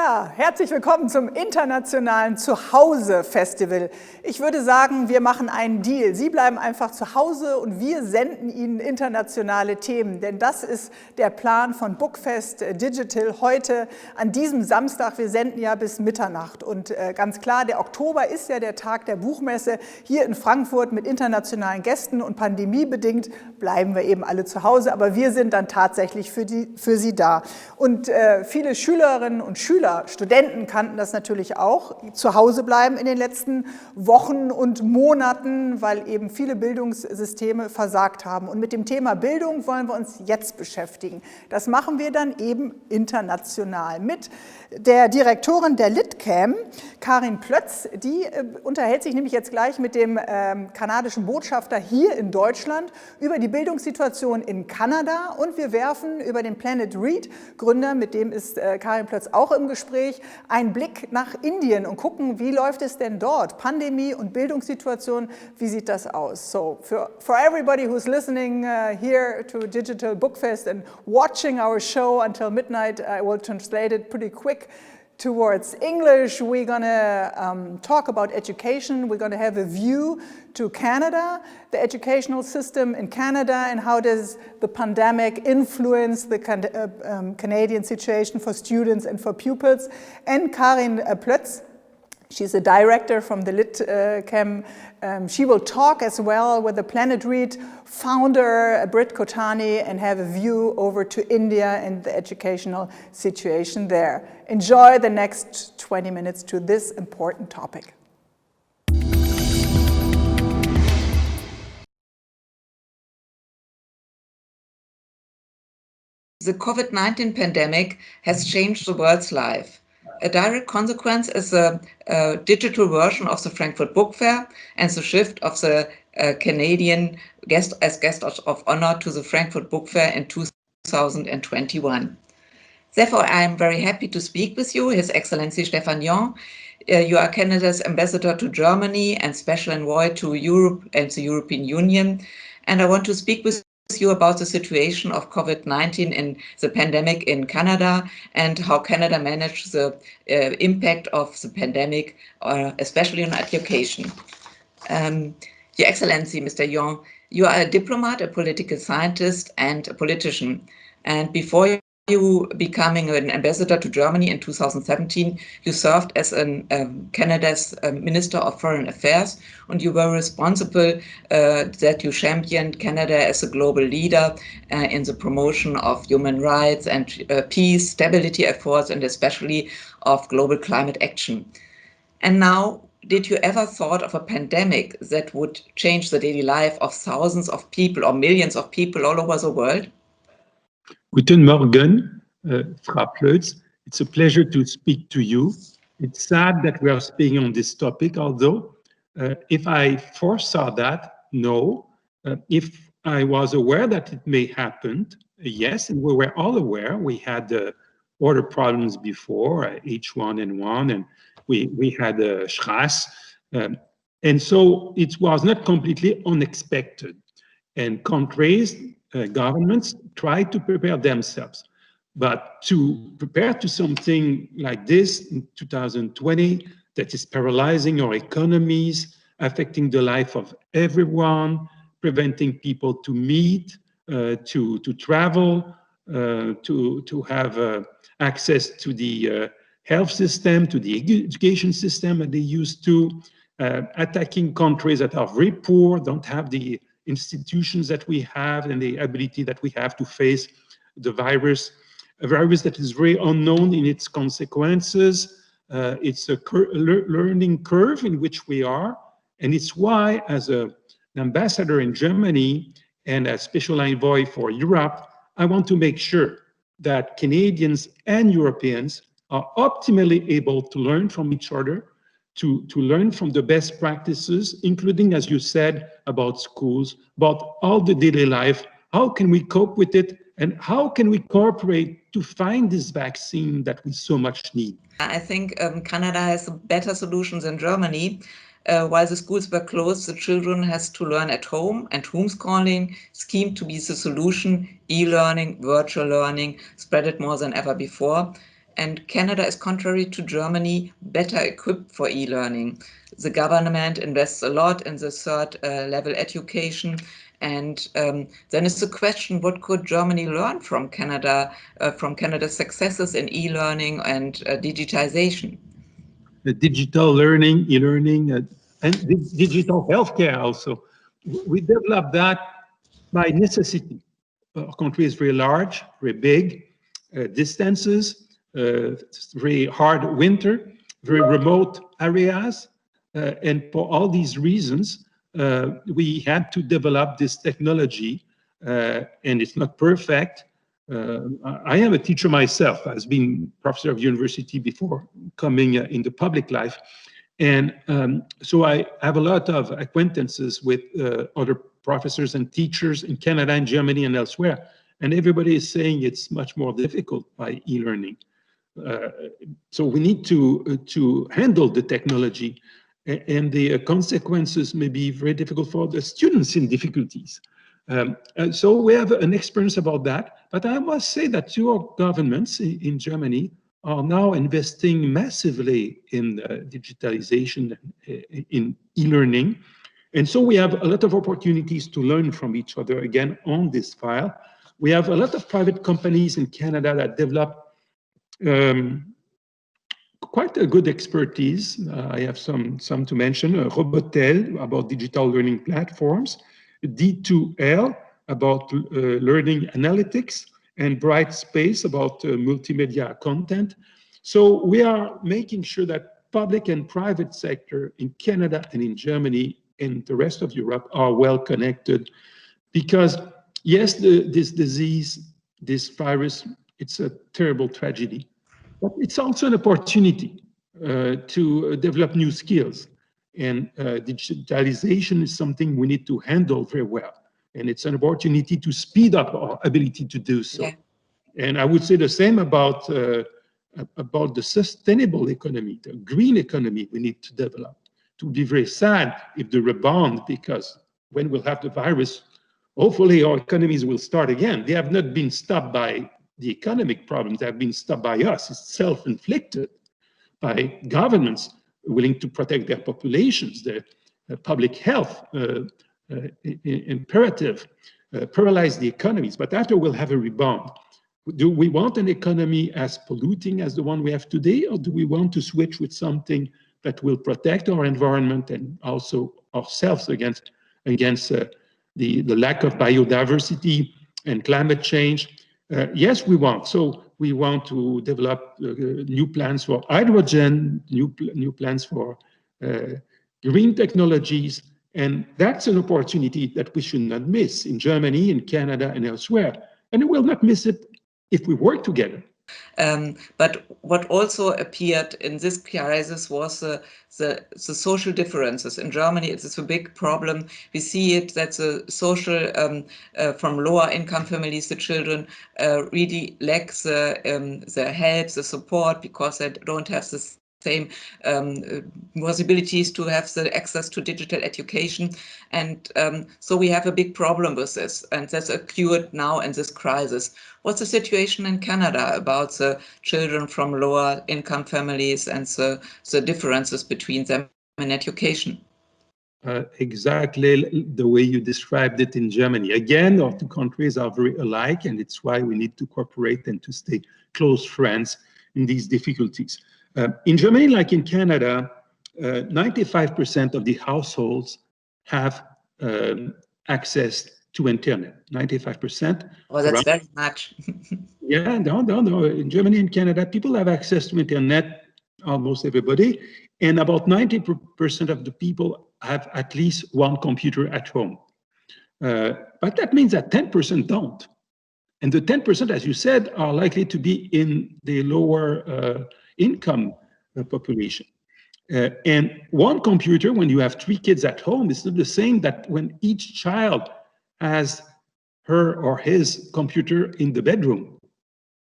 Ja, herzlich willkommen zum internationalen Zuhause-Festival. Ich würde sagen, wir machen einen Deal. Sie bleiben einfach zu Hause und wir senden Ihnen internationale Themen, denn das ist der Plan von BOOKFEST Digital heute an diesem Samstag. Wir senden ja bis Mitternacht und ganz klar, der Oktober ist ja der Tag der Buchmesse hier in Frankfurt mit internationalen Gästen und pandemiebedingt bleiben wir eben alle zu Hause, aber wir sind dann tatsächlich für Sie da. Und viele Schülerinnen und Schüler, Studenten kannten das natürlich auch, zu Hause bleiben in den letzten Wochen und Monaten, weil eben viele Bildungssysteme versagt haben. Und mit dem Thema Bildung wollen wir uns jetzt beschäftigen. Das machen wir dann eben international mit der Direktorin der LitCam, Karin Plötz, die unterhält sich nämlich jetzt gleich mit dem kanadischen Botschafter hier in Deutschland über die Bildungssituation in Kanada und wir werfen über den Planet Read Gründer, mit dem ist Karin Plötz auch im Gespräch, einen Blick nach Indien und gucken, wie läuft es denn dort? Pandemie und Bildungssituation, wie sieht das aus? So, for everybody who's listening here to Digital BOOKFEST and watching our show until midnight, I will translate it pretty quick towards English. We're going to talk about education. We're going to have a view to Canada, the educational system in Canada, and how does the pandemic influence the Canadian situation for students and for pupils. And Karin Plötz, she's a director from the LitCam. She will talk as well with the Planet Read founder, Brit Kotani, and have a view over to India and the educational situation there. Enjoy the next 20 minutes to this important topic. The COVID-19 pandemic has changed the world's life. A direct consequence is the digital version of the Frankfurt Book Fair and the shift of the Canadian guest of honor to the Frankfurt Book Fair in 2021. Therefore, I am very happy to speak with you, His Excellency Stefan Yon. You are Canada's ambassador to Germany and special envoy to Europe and the European Union. And I want to speak with you about the situation of COVID-19 and the pandemic in Canada and how Canada managed the impact of the pandemic, especially on education. Your Excellency, Mr. Yon, you are a diplomat, a political scientist, and a politician. And before you becoming an ambassador to Germany in 2017, you served as Canada's Minister of Foreign Affairs, and you were responsible that you championed Canada as a global leader in the promotion of human rights and peace, stability efforts, and especially of global climate action. And now, did you ever thought of a pandemic that would change the daily life of thousands of people or millions of people all over the world? Guten Morgen, Frau Plötz. It's a pleasure to speak to you. It's sad that we are speaking on this topic, although if I foresaw that, no. If I was aware that it may happen, yes, and we were all aware. We had water problems before, H1N1, and we had SRAS. And so it was not completely unexpected. And countries, governments try to prepare themselves. But to prepare to something like this in 2020, that is paralyzing our economies, affecting the life of everyone, preventing people to meet, to travel, to have access to the health system, to the education system that they used to, attacking countries that are very poor, don't have the institutions that we have and the ability that we have to face the virus, a virus that is very unknown in its consequences. It's a learning curve in which we are, and it's why, as an ambassador in Germany and a special envoy for Europe, I want to make sure that Canadians and Europeans are optimally able to learn from each other, to learn from the best practices, including, as you said, about schools, about all the daily life. How can we cope with it? And how can we cooperate to find this vaccine that we so much need? I think Canada has a better solution than Germany. While the schools were closed, the children has to learn at home, and homeschooling seemed to be the solution. E-learning, virtual learning, spread it more than ever before. and Canada is, contrary to Germany, better equipped for e-learning. The government invests a lot in the third level education, and then is the question, what could Germany learn from Canada, from Canada's successes in e-learning and digitization? The digital learning, e-learning, and digital healthcare also. We developed that by necessity. Our country is very large, very big, distances, very hard winter, very remote areas. And for all these reasons, we had to develop this technology, and it's not perfect. I am a teacher myself. I've been professor of university before coming in the public life. And so I have a lot of acquaintances with other professors and teachers in Canada and Germany and elsewhere. And everybody is saying it's much more difficult by e-learning. So we need to handle the technology, and the consequences may be very difficult for the students in difficulties. So we have an experience about that. But I must say that your governments in Germany are now investing massively in digitalization, in e-learning. And so we have a lot of opportunities to learn from each other again on this file. We have a lot of private companies in Canada that develop quite a good expertise. I have some to mention. Robotel about digital learning platforms, D2L about learning analytics, and Bright Space about multimedia content. So we are making sure that public and private sector in Canada and in Germany and the rest of Europe are well connected, because yes, this disease, this virus, it's a terrible tragedy, but it's also an opportunity to develop new skills. And digitalization is something we need to handle very well. And it's an opportunity to speed up our ability to do so. Yeah. And I would say the same about the sustainable economy, the green economy we need to develop. To be very sad if the rebound, because when we'll have the virus, hopefully our economies will start again. They have not been stopped by the economic problems, they have been stopped by us. It's self-inflicted by governments willing to protect their populations, their public health imperative, paralyze the economies. But after we'll have a rebound. Do we want an economy as polluting as the one we have today, or do we want to switch with something that will protect our environment and also ourselves against the lack of biodiversity and climate change? Yes, we want. So we want to develop new plans for hydrogen, new plans for green technologies, and that's an opportunity that we should not miss in Germany, in Canada, and elsewhere. And we will not miss it if we work together. But what also appeared in this crisis was the social differences. In Germany, it is a big problem. We see it that the social, from lower income families, the children really lack the help, the support, because they don't have the same possibilities to have the access to digital education. And so we have a big problem with this, and that's occurred now in this crisis. What's the situation in Canada about the children from lower income families and the differences between them in education? Exactly the way you described it in Germany. Again, our two countries are very alike, and it's why we need to cooperate and to stay close friends in these difficulties. In Germany, like in Canada, 95% of the households have access to internet. 95%. Oh, that's very much. Yeah, no. In Germany and Canada, people have access to internet, almost everybody, and about 90% of the people have at least one computer at home. But that means that 10% don't. And the 10%, as you said, are likely to be in the lower income population. And one computer, when you have 3 kids at home, is not the same that when each child has her or his computer in the bedroom,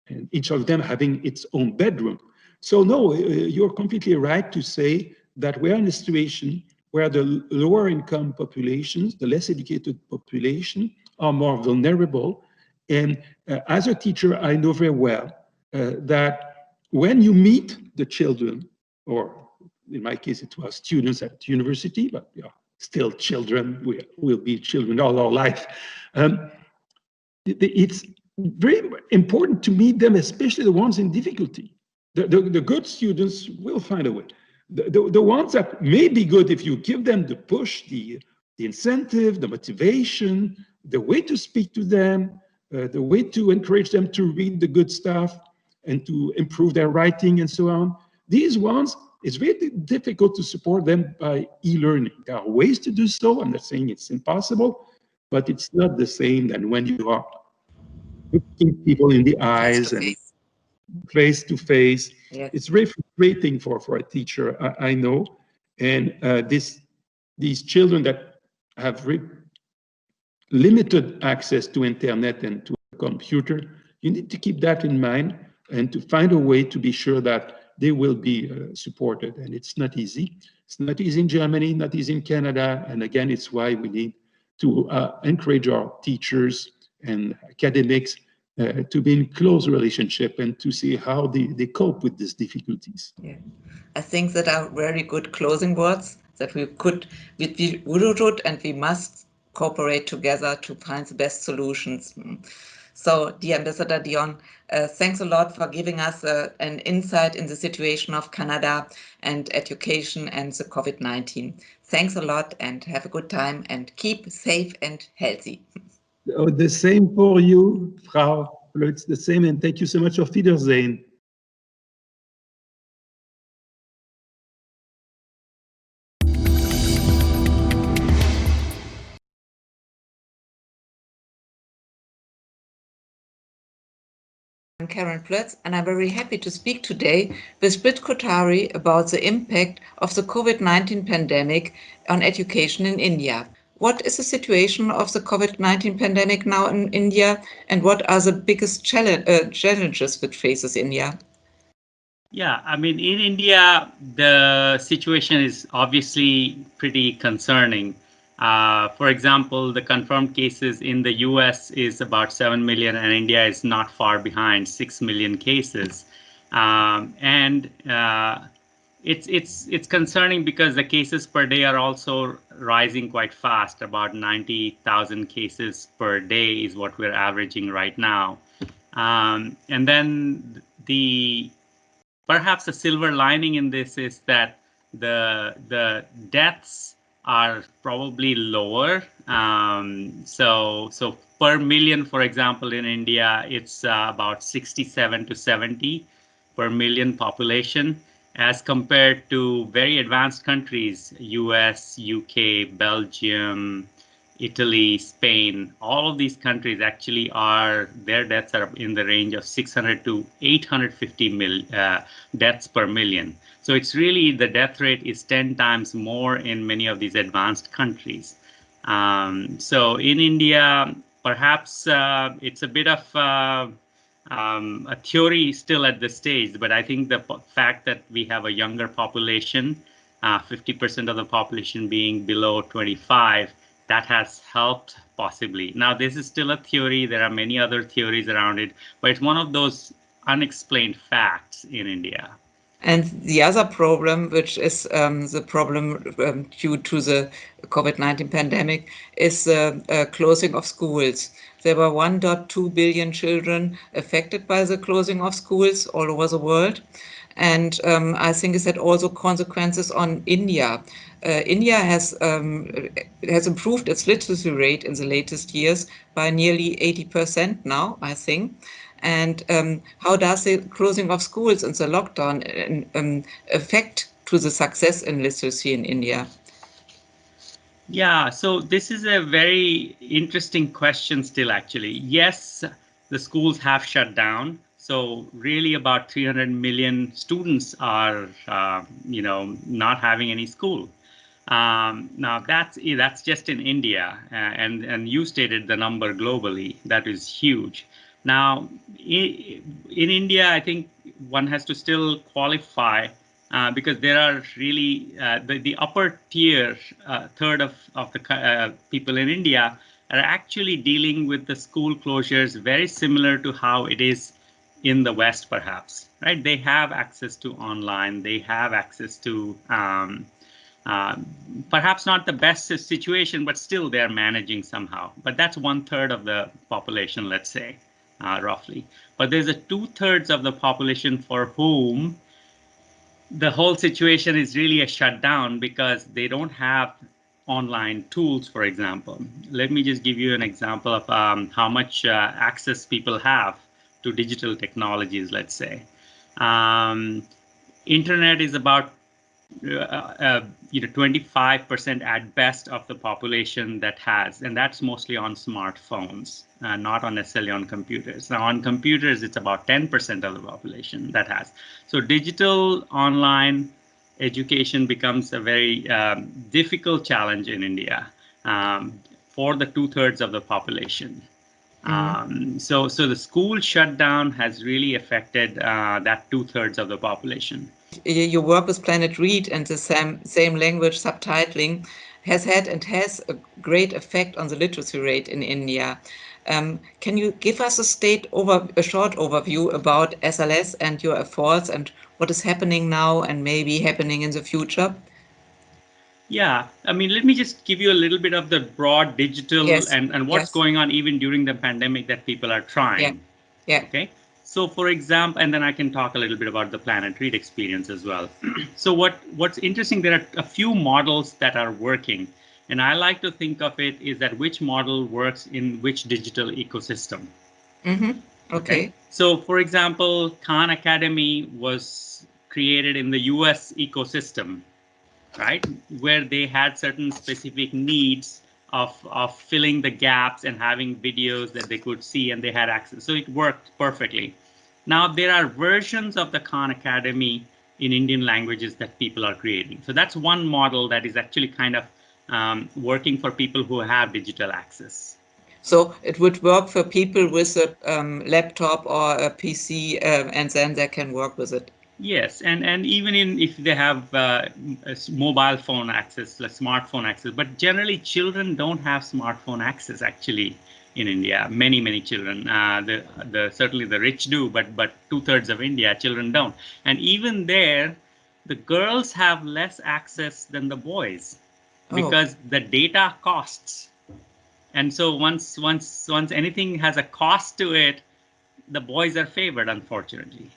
and each of them having its own bedroom. So no, you're completely right to say that we're in a situation where the lower income populations, the less educated population, are more vulnerable. And as a teacher, I know very well that when you meet the children, or in my case, it was students at university, but yeah, still children, we will be children all our life. It's very important to meet them, especially the ones in difficulty. The good students will find a way. The ones that may be good, if you give them the push, the incentive, the motivation, the way to speak to them, the way to encourage them to read the good stuff and to improve their writing and so on. These ones, it's very difficult to support them by e-learning. There are ways to do so. I'm not saying it's impossible, but it's not the same than when you are looking people in the eyes and face to face. Yes. It's very frustrating for a teacher, I know. And these children that have limited access to internet and to a computer, you need to keep that in mind and to find a way to be sure that they will be supported. And it's not easy. It's not easy in Germany, not easy in Canada. And again, it's why we need to encourage our teachers and academics to be in close relationship and to see how they cope with these difficulties. Yeah. I think that are very good closing words that we should and we must cooperate together to find the best solutions. So, dear Ambassador Dion, thanks a lot for giving us an insight in the situation of Canada and education and the COVID-19. Thanks a lot and have a good time and keep safe and healthy. Oh, the same for you, Frau Pleutz, the same, and thank you so much. Auf Wiedersehen. I'm Karen Pleutz, and I'm very happy to speak today with Brit Kothari about the impact of the COVID-19 pandemic on education in India. What is the situation of the COVID-19 pandemic now in India, and what are the biggest challenges which faces India? Yeah, I mean, in India, the situation is obviously pretty concerning. For example, the confirmed cases in the US is about 7 million, and India is not far behind, 6 million cases. It's concerning because the cases per day are also rising quite fast. About 90,000 cases per day is what we're averaging right now. And then perhaps the silver lining in this is that the deaths are probably lower. So per million, for example, in India, it's about 67 to 70 per million population, as compared to very advanced countries, US, UK, Belgium, Italy, Spain. All of these countries actually their deaths are in the range of 600 to 850 deaths per million. So it's really, the death rate is 10 times more in many of these advanced countries. So in India, perhaps it's a bit of a theory still at this stage, but I think the fact that we have a younger population, 50% of the population being below 25, that has helped possibly. Now, this is still a theory. There are many other theories around it, but it's one of those unexplained facts in India. And the other problem, which is the problem due to the COVID-19 pandemic, is the closing of schools. There were 1.2 billion children affected by the closing of schools all over the world. And I think it had also consequences on India. India has improved its literacy rate in the latest years by nearly 80% now, I think. And how does the closing of schools and the lockdown affect to the success in literacy in India? Yeah, so this is a very interesting question still, actually. Yes, the schools have shut down. So really about 300 million students are, not having any school. Now that's just in India, and you stated the number globally. That is huge. Now, in India, I think one has to still qualify because there are really the upper tier, third of the people in India are actually dealing with the school closures very similar to how it is in the West, perhaps, right? They have access to online. They have access to perhaps not the best situation, but still they're managing somehow. But that's 1/3 of the population, let's say, roughly. But there's a 2/3 of the population for whom the whole situation is really a shutdown because they don't have online tools, for example. Let me just give you an example of how much access people have to digital technologies, let's say. Internet is about 25% at best of the population that has, and that's mostly on smartphones, not on necessarily on computers. Now on computers, it's about 10% of the population that has. So digital online education becomes a very difficult challenge in India for the 2/3 of the population. So the school shutdown has really affected that 2/3 of the population. Your work with Planet Read and the same language subtitling has had and has a great effect on the literacy rate in India. Can you give us a short overview about SLS and your efforts and what is happening now and maybe happening in the future? Yeah, I mean, let me just give you a little bit of the broad digital and what's going on even during the pandemic that people are trying. Yeah. Okay. So for example, and then I can talk a little bit about the Planet Read experience as well. So what's interesting, there are a few models that are working. And I like to think of it is that which model works in which digital ecosystem. Okay. So for example, Khan Academy was created in the US ecosystem, right? Where they had certain specific needs of filling the gaps and having videos that they could see and they had access. So it worked perfectly. Now there are versions of the Khan Academy in Indian languages that people are creating. So that's one model that is actually kind of working for people who have digital access. So it would work for people with a laptop or a PC, and then they can work with it. Yes, and even if they have mobile phone access, like smartphone access, but generally children don't have smartphone access actually in India. Many children, certainly the rich do, but 2/3 of India children don't. And even there, the girls have less access than the boys because the data costs. And so once anything has a cost to it, the boys are favored, unfortunately.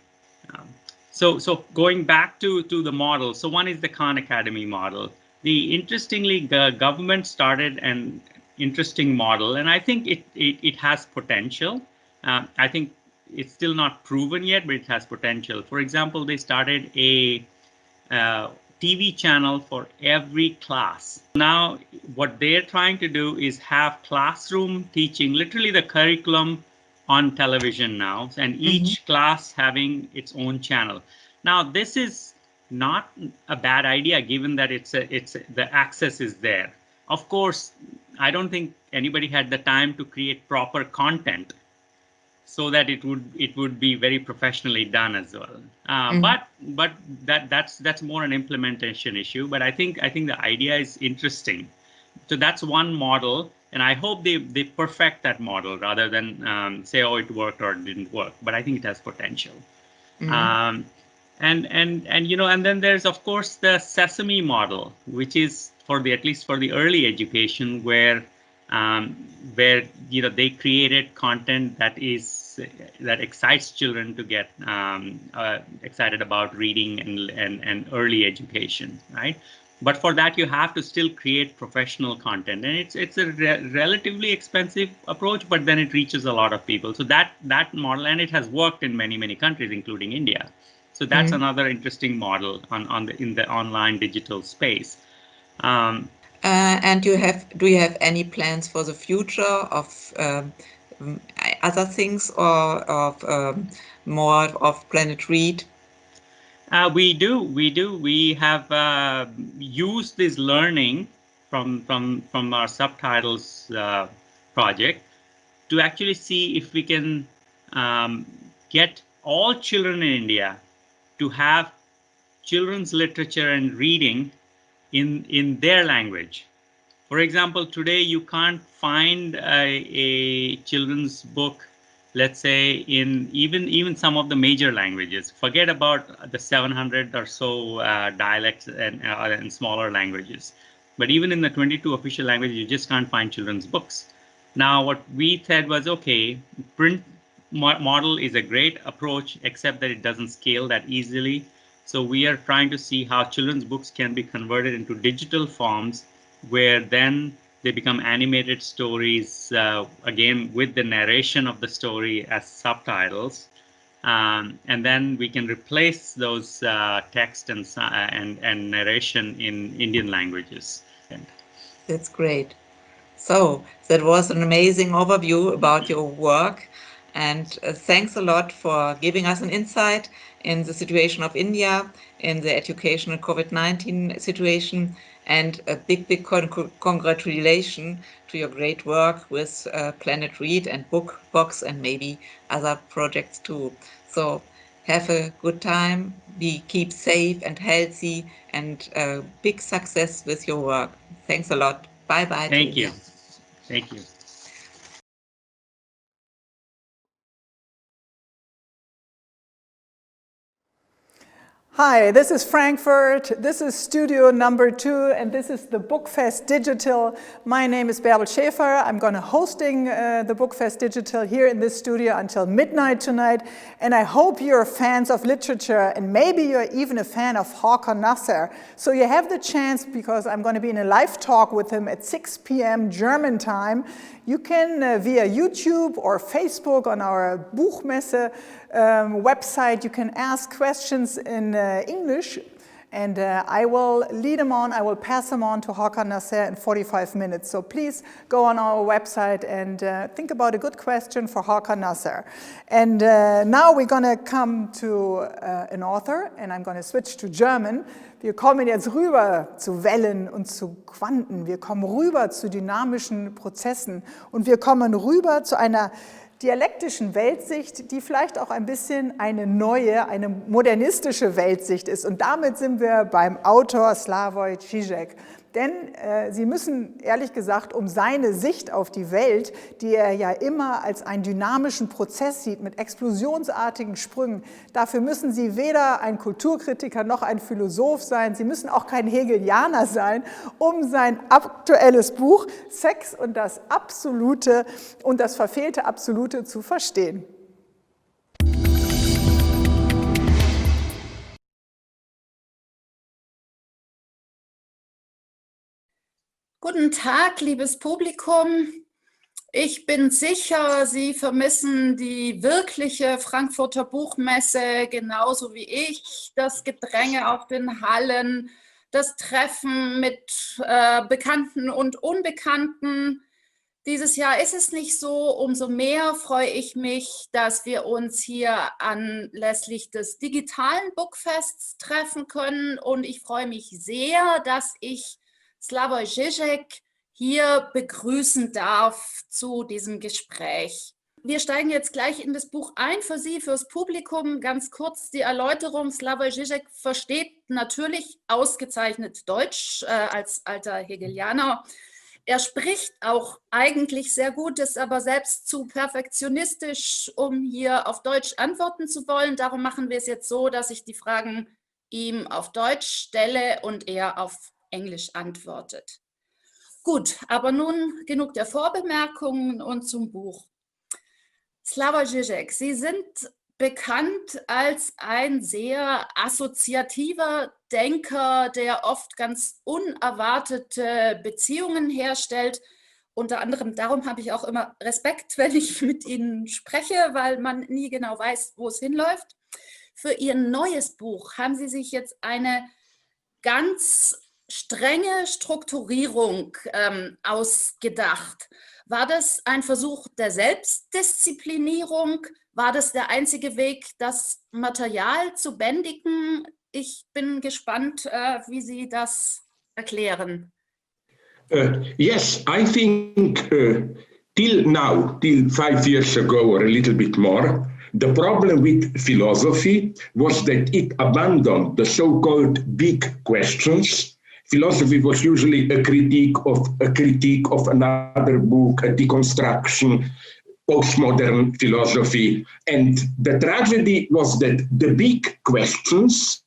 So going back to the model, so one is the Khan Academy model. Interestingly, the government started an interesting model, and I think it has potential. I think it's still not proven yet, but it has potential. For example, they started a TV channel for every class. Now, what they're trying to do is have classroom teaching, literally the curriculum on television now, and each class having its own channel. Now, this is not a bad idea, given that the access is there. Of course, I don't think anybody had the time to create proper content so that it would be very professionally done as well. But that's more an implementation issue. But I think the idea is interesting. So that's one model, and I hope they perfect that model rather than say, oh, it worked or it didn't work. But I think it has potential. And then there's of course the Sesame model, which is at least for the early education, where they created content that excites children to get excited about reading and early education, right? But for that, you have to still create professional content, and it's a relatively expensive approach, but then it reaches a lot of people. So that model, and it has worked in many countries, including India. So that's another interesting model in the online digital space. And do you have any plans for the future of other things, or of more of Planet Read? We do. We have used this learning from our subtitles project to actually see if we can get all children in India to have children's literature and reading in their language. For example, today you can't find a children's book let's say in even some of the major languages. Forget about the 700 or so dialects and smaller languages. But even in the 22 official languages, you just can't find children's books. Now, what we said was, okay, print model is a great approach, except that it doesn't scale that easily. So we are trying to see how children's books can be converted into digital forms, where then they become animated stories, again, with the narration of the story as subtitles. And then we can replace those text and narration in Indian languages. That's great. So that was an amazing overview about your work. And thanks a lot for giving us an insight in the situation of India, in the educational COVID-19 situation, and a big congratulations to your great work with Planet Read and BookBox and maybe other projects too. So have a good time, keep safe and healthy, and big success with your work. Thanks a lot. Bye-bye. Thank you. Thank you. Hi, this is Frankfurt, this is studio number 2, and this is the BOOKFEST Digital. My name is Bärbel Schäfer. I'm going to hosting the BOOKFEST Digital here in this studio until midnight tonight, and I hope you're fans of literature, and maybe you're even a fan of Håkan Nasser. So you have the chance, because I'm going to be in a live talk with him at 6 p.m. German time. You can, via YouTube or Facebook on our Buchmesse website, you can ask questions in English, and I will lead them on, I will pass them on to Håkan Nasser in 45 minutes. So please go on our website and think about a good question for Håkan Nasser. And now we're going to come to an author, and I'm going to switch to German. Wir kommen jetzt rüber zu Wellen und zu Quanten. Wir kommen rüber zu dynamischen Prozessen. Und wir kommen rüber zu einer dialektischen Weltsicht, die vielleicht auch ein bisschen eine neue, eine modernistische Weltsicht ist. Und damit sind wir beim Autor Slavoj Žižek. Denn Sie müssen, ehrlich gesagt, um seine Sicht auf die Welt, die er ja immer als einen dynamischen Prozess sieht, mit explosionsartigen Sprüngen, dafür müssen Sie weder ein Kulturkritiker noch ein Philosoph sein, Sie müssen auch kein Hegelianer sein, um sein aktuelles Buch Sex und das Absolute und das verfehlte Absolute zu verstehen. Guten Tag, liebes Publikum. Ich bin sicher, Sie vermissen die wirkliche Frankfurter Buchmesse genauso wie ich. Das Gedränge auf den Hallen, das Treffen mit Bekannten und Unbekannten. Dieses Jahr ist es nicht so. Umso mehr freue ich mich, dass wir uns hier anlässlich des digitalen Bookfests treffen können. Und ich freue mich sehr, dass ich Slavoj Žižek hier begrüßen darf zu diesem Gespräch. Wir steigen jetzt gleich in das Buch ein. Für Sie, fürs Publikum, ganz kurz die Erläuterung. Slavoj Žižek versteht natürlich ausgezeichnet Deutsch als alter Hegelianer. Er spricht auch eigentlich sehr gut, ist aber selbst zu perfektionistisch, um hier auf Deutsch antworten zu wollen. Darum machen wir es jetzt so, dass ich die Fragen ihm auf Deutsch stelle und er auf Englisch antwortet. Gut, aber nun genug der Vorbemerkungen und zum Buch. Slavoj Žižek, Sie sind bekannt als ein sehr assoziativer Denker, der oft ganz unerwartete Beziehungen herstellt. Unter anderem darum habe ich auch immer Respekt, wenn ich mit Ihnen spreche, weil man nie genau weiß, wo es hinläuft. Für Ihr neues Buch haben Sie sich jetzt eine ganz strenge Strukturierung ausgedacht. War das ein Versuch der Selbstdisziplinierung? War das der einzige Weg, das Material zu bändigen? Ich bin gespannt, wie Sie das erklären. Yes, I think till 5 years ago or a little bit more, the problem with philosophy was that it abandoned the so-called big questions. Philosophy was usually a critique of another book, a deconstruction. postmodern philosophy. And the tragedy was that the big questions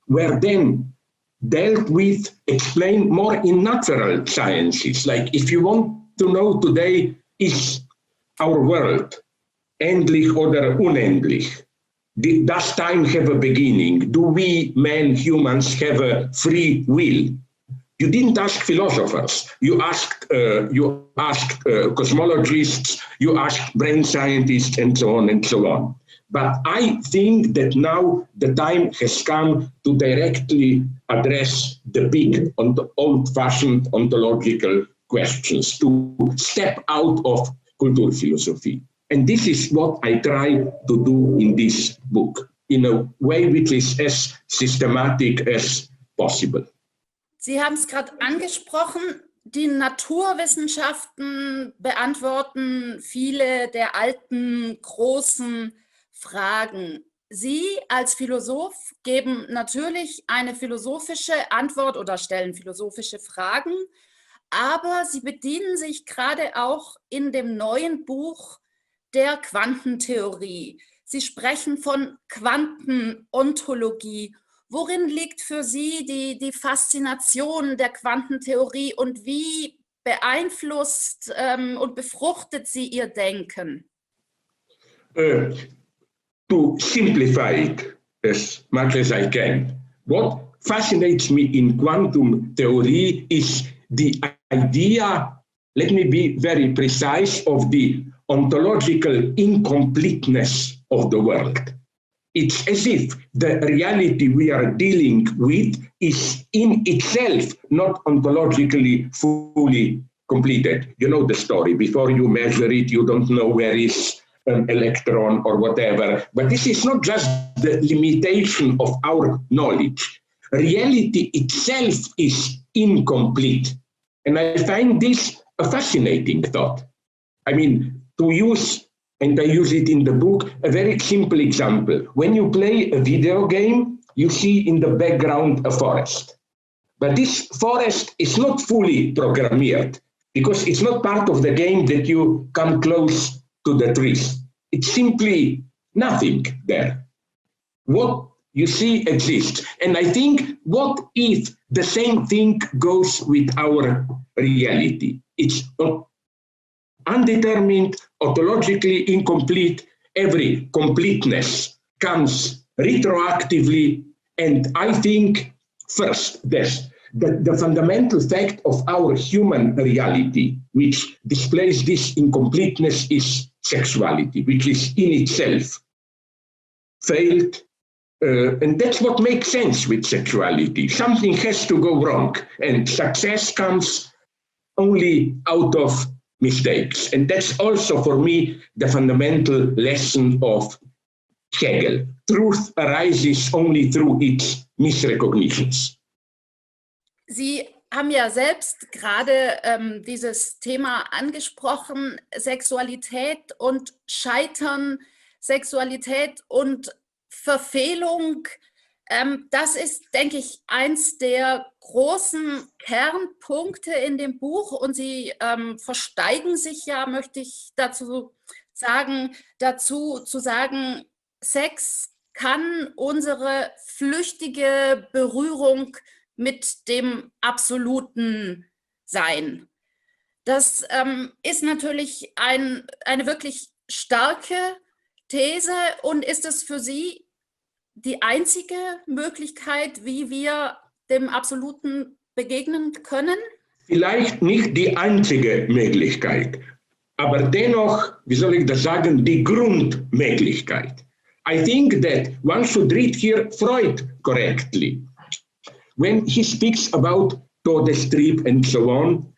were then dealt with, explained more in natural sciences. Like if you want to know today, is our world endlich oder unendlich? Does time have a beginning? Do we, men, humans, have a free will? You didn't ask philosophers. You asked cosmologists, you asked brain scientists, and so on and so on. But I think that now the time has come to directly address the big, old-fashioned ontological questions, to step out of Kulturphilosophie. And this is what I try to do in this book, in a way which is as systematic as possible. Sie haben es gerade angesprochen, die Naturwissenschaften beantworten viele der alten, großen Fragen. Sie als Philosoph geben natürlich eine philosophische Antwort oder stellen philosophische Fragen, aber Sie bedienen sich gerade auch in dem neuen Buch der Quantentheorie. Sie sprechen von Quantenontologie. Worin liegt für Sie die Faszination der Quantentheorie und wie beeinflusst und befruchtet sie Ihr Denken? To simplify it as much as I can, what fascinates me in quantum theory is the idea, let me be very precise, of the ontological incompleteness of the world. It's as if the reality we are dealing with is in itself not ontologically fully completed. You know the story. Before you measure it, you don't know where is an electron or whatever. But this is not just the limitation of our knowledge. Reality itself is incomplete. And I find this a fascinating thought. I mean, to use, and I use it in the book, a very simple example. When you play a video game, you see in the background a forest. But this forest is not fully programmed because it's not part of the game that you come close to the trees. It's simply nothing there. What you see exists. And I think, what if the same thing goes with our reality? It's undetermined, ontologically incomplete. Every completeness comes retroactively. And I think, first, the fundamental fact of our human reality, which displays this incompleteness, is sexuality, which is in itself failed. And that's what makes sense with sexuality. Something has to go wrong, and success comes only out of mistakes. And that's also, for me, the fundamental lesson of Hegel. Truth arises only through its misrecognitions. Sie haben ja selbst gerade dieses Thema angesprochen, Sexualität und Scheitern, Sexualität und Verfehlung. Das ist, denke ich, eins der großen Kernpunkte in dem Buch, und Sie versteigen sich ja, möchte ich dazu sagen, Sex kann unsere flüchtige Berührung mit dem Absoluten sein. Das ist natürlich eine wirklich starke These, und ist es für Sie die einzige Möglichkeit, wie wir dem Absoluten begegnen können? Vielleicht nicht die einzige Möglichkeit, aber dennoch, wie soll ich das sagen, die Grundmöglichkeit. I think that one should read here Freud correctly. When he speaks about Todestrieb and so on,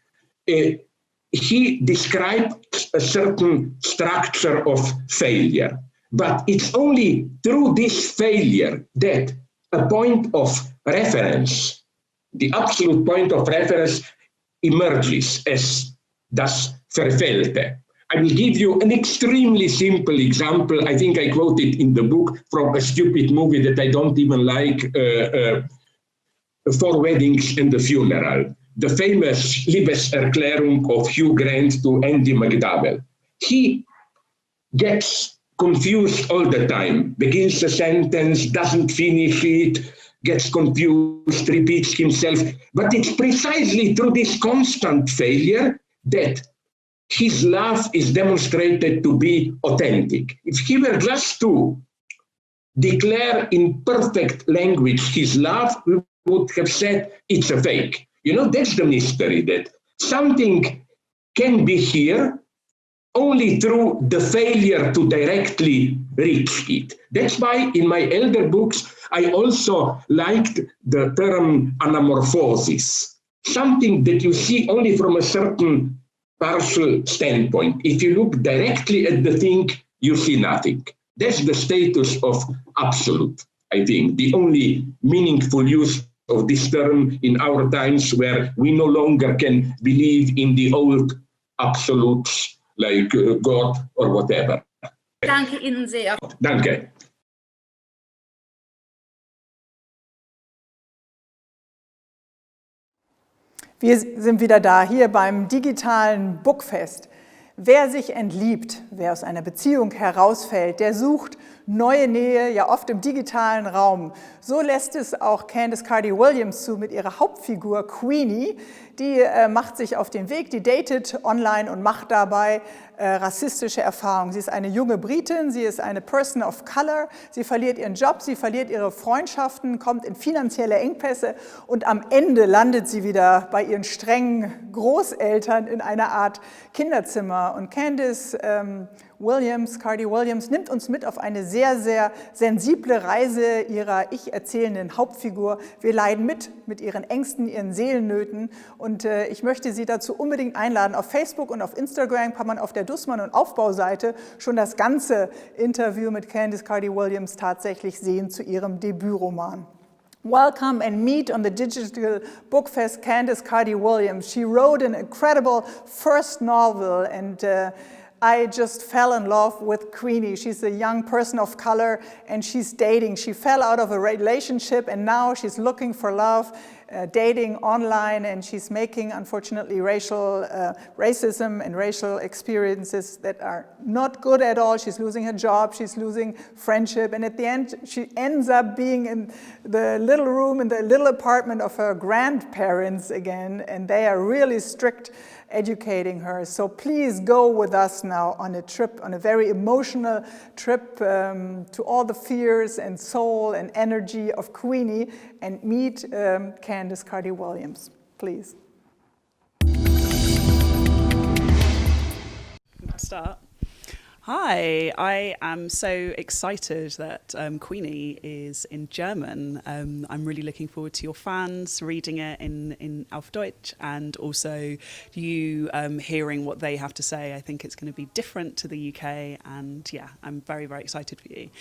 he describes a certain structure of failure. But it's only through this failure that a point of reference, the absolute point of reference, emerges as das Verfehlte. I will give you an extremely simple example. I think I quoted in the book from a stupid movie that I don't even like, Four Weddings and a Funeral, the famous Liebeserklärung of Hugh Grant to Andy McDowell. He gets confused all the time, begins a sentence, doesn't finish it, gets confused, repeats himself. But it's precisely through this constant failure that his love is demonstrated to be authentic. If he were just to declare in perfect language his love, we would have said it's a fake. That's the mystery, that something can be here only through the failure to directly reach it. That's why in my elder books, I also liked the term anamorphosis, something that you see only from a certain partial standpoint. If you look directly at the thing, you see nothing. That's the status of absolute, I think, the only meaningful use of this term in our times, where we no longer can believe in the old absolutes like God or whatever. Danke Ihnen sehr. Danke. Wir sind wieder da, hier beim digitalen Bookfest. Wer sich entliebt, wer aus einer Beziehung herausfällt, der sucht neue Nähe, ja oft im digitalen Raum. So lässt es auch Candice Carty Williams zu mit ihrer Hauptfigur Queenie. Die macht sich auf den Weg, die datet online und macht dabei rassistische Erfahrungen. Sie ist eine junge Britin, sie ist eine Person of Color, sie verliert ihren Job, sie verliert ihre Freundschaften, kommt in finanzielle Engpässe und am Ende landet sie wieder bei ihren strengen Großeltern in einer Art Kinderzimmer. Und Candice Carty Williams nimmt uns mit auf eine sehr, sehr sensible Reise ihrer ich-erzählenden Hauptfigur. Wir leiden mit ihren Ängsten, ihren Seelennöten und ich möchte Sie dazu unbedingt einladen. Auf Facebook und auf Instagram kann man auf der Dussmann- und Aufbauseite schon das ganze Interview mit Candice Carty Williams tatsächlich sehen zu ihrem Debütroman. Welcome and meet on the Digital Bookfest Candice Carty Williams. She wrote an incredible first novel and I just fell in love with Queenie. She's a young person of color and she's dating. She fell out of a relationship and now she's looking for love, dating online, and she's making, unfortunately, racism and racial experiences that are not good at all. She's losing her job, she's losing friendship, and at the end she ends up being in the little room in the little apartment of her grandparents again, and they are really strict educating her. So please go with us now on a trip, on a very emotional trip to all the fears and soul and energy of Queenie, and meet Candice Carty Williams, please. Start. Hi, I am so excited that Queenie is in German. I'm really looking forward to your fans reading it in Auf Deutsch, and also you hearing what they have to say. I think it's going to be different to the UK, and yeah, I'm very, very excited for you.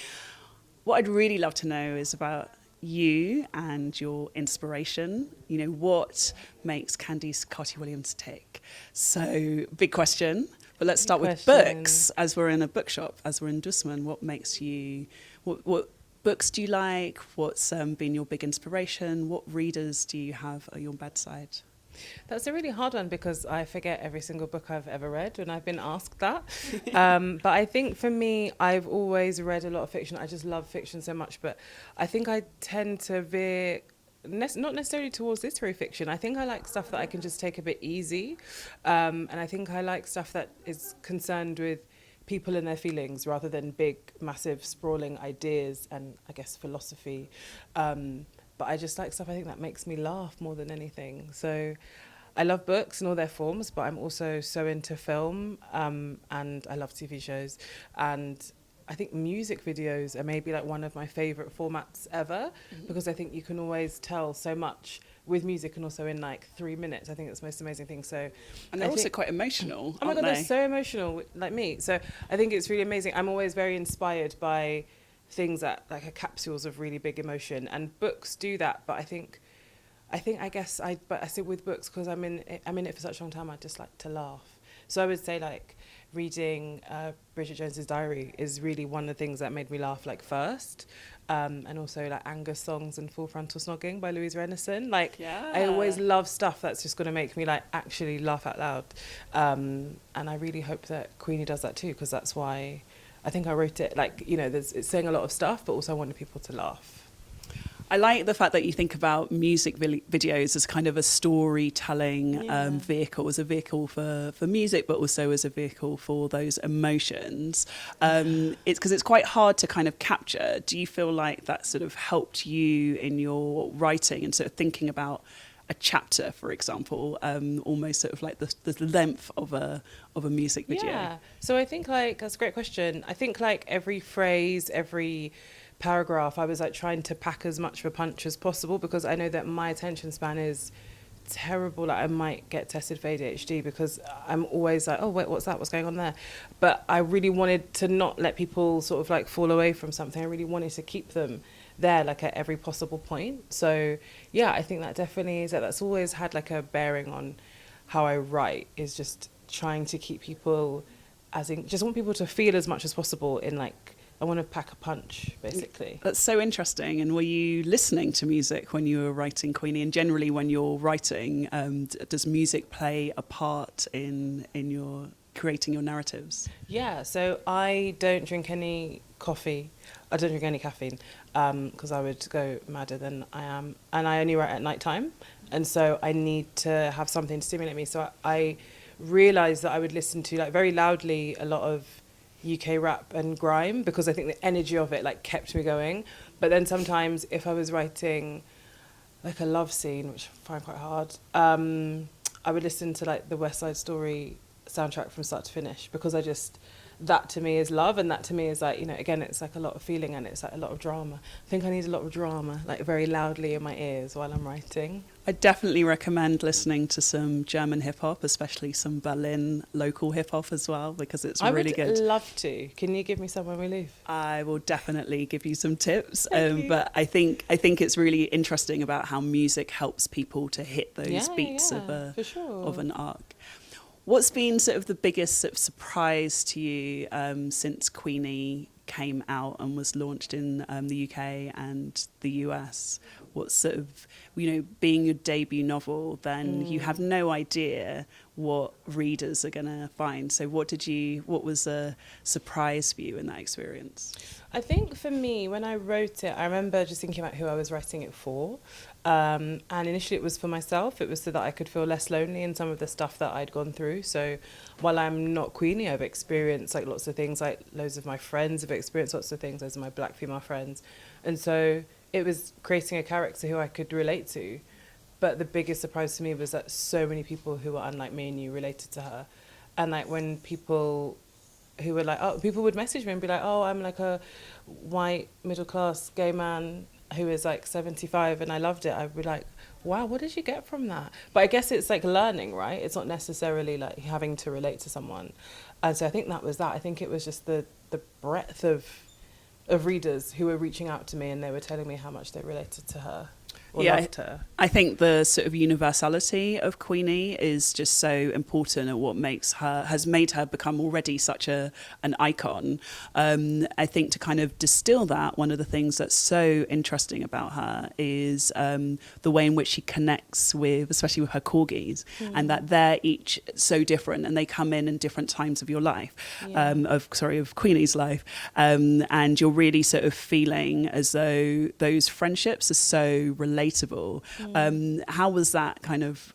What I'd really love to know is about you and your inspiration. What makes Candice Carty Williams tick? So, big question. But let's start with books, as we're in a bookshop, as we're in Dussmann. What makes you, what books do you like? What's been your big inspiration? What readers do you have at your bedside? That's a really hard one because I forget every single book I've ever read when I've been asked that. But I think for me, I've always read a lot of fiction. I just love fiction so much, but I think I tend to veer not necessarily towards literary fiction. I think I like stuff that I can just take a bit easy. And I think I like stuff that is concerned with people and their feelings rather than big, massive, sprawling ideas and, I guess, philosophy. But I just like stuff, I think, that makes me laugh more than anything. So I love books in all their forms, but I'm also so into film, and I love TV shows. And I think music videos are maybe like one of my favorite formats ever, because I think you can always tell so much with music, and also in like 3 minutes. I think that's the most amazing thing. So, and they're also quite emotional. Oh my God, they're so emotional, like me. So I think it's really amazing. I'm always very inspired by things that like are capsules of really big emotion, and books do that. But I guess I sit with books because I'm in it for such a long time. I just like to laugh. So I would say like reading Bridget Jones's Diary is really one of the things that made me laugh like first, and also like Angus Songs and Full Frontal Snogging by Louise Renison. Like, yeah. I always love stuff that's just going to make me like actually laugh out loud, and I really hope that Queenie does that too, because that's why I think I wrote it like, it's saying a lot of stuff, but also I wanted people to laugh. I like the fact that you think about music videos as kind of a storytelling vehicle, as a vehicle for music, but also as a vehicle for those emotions. It's because it's quite hard to kind of capture. Do you feel like that sort of helped you in your writing and sort of thinking about a chapter, for example, almost sort of like the length of a music video? Yeah. So I think that's a great question. I think every phrase, every paragraph, I was trying to pack as much of a punch as possible, because I know that my attention span is terrible. I might get tested for ADHD because I'm always oh wait, what's that? What's going on there? But I really wanted to not let people sort of fall away from something. I really wanted to keep them there at every possible point. So yeah, I think that definitely is that's always had a bearing on how I write, is just trying to keep people just want people to feel as much as possible in I want to pack a punch, basically. That's so interesting. And were you listening to music when you were writing Queenie? And generally when you're writing, does music play a part in your creating your narratives? Yeah, so I don't drink any coffee. I don't drink any caffeine because I would go madder than I am. And I only write at night time. And so I need to have something to stimulate me. So I realised that I would listen to very loudly a lot of UK rap and grime, because I think the energy of it kept me going. But then sometimes if I was writing a love scene, which I find quite hard, I would listen to the West Side Story soundtrack from start to finish, because that to me is love, and that to me is again, it's a lot of feeling, and it's a lot of drama. I think I need a lot of drama very loudly in my ears while I'm writing. I definitely recommend listening to some German hip hop, especially some Berlin local hip hop as well, because it's really good. I would love to. Can you give me some when we leave? I will definitely give you some tips. But I think it's really interesting about how music helps people to hit those beats of an arc. What's been sort of the biggest sort of surprise to you since Queenie came out and was launched in the UK and the US? What's sort of, being your debut novel, then you have no idea what readers are going to find. So what was a surprise for you in that experience? I think for me, when I wrote it, I remember just thinking about who I was writing it for. And initially it was for myself. It was so that I could feel less lonely in some of the stuff that I'd gone through. So while I'm not Queenie, I've experienced lots of things, loads of my friends have experienced lots of things, those are my black female friends. And so it was creating a character who I could relate to. But the biggest surprise to me was that so many people who were unlike me and you related to her. And when people who were people would message me and be I'm a white middle class gay man who is 75 and I loved it. I'd be wow, what did you get from that? But I guess it's learning, right? It's not necessarily having to relate to someone. And so I think that was that. I think it was just the breadth of readers who were reaching out to me and they were telling me how much they related to her. Loved her. I think the sort of universality of Queenie is just so important, and what has made her become already such an icon. I think to kind of distill that, one of the things that's so interesting about her is the way in which she connects with, especially with her corgis, and that they're each so different, and they come in different times of your life, of Queenie's life, and you're really sort of feeling as though those friendships are so relatable. How was that kind of,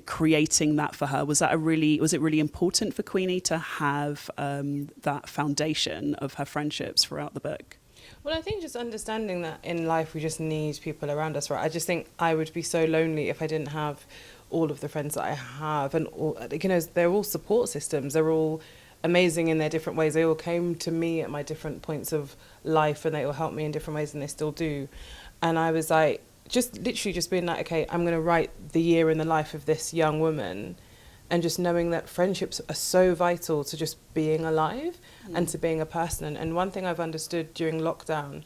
creating that for her? Was it really important for Queenie to have that foundation of her friendships throughout the book? Well, I think just understanding that in life we just need people around us, right? I just think I would be so lonely if I didn't have all of the friends that I have, and they're all support systems. They're all amazing in their different ways. They all came to me at my different points of life, and they all helped me in different ways, and they still do. And I was just literally being okay, I'm going to write the year in the life of this young woman, and just knowing that friendships are so vital to just being alive and to being a person. And one thing I've understood during lockdown,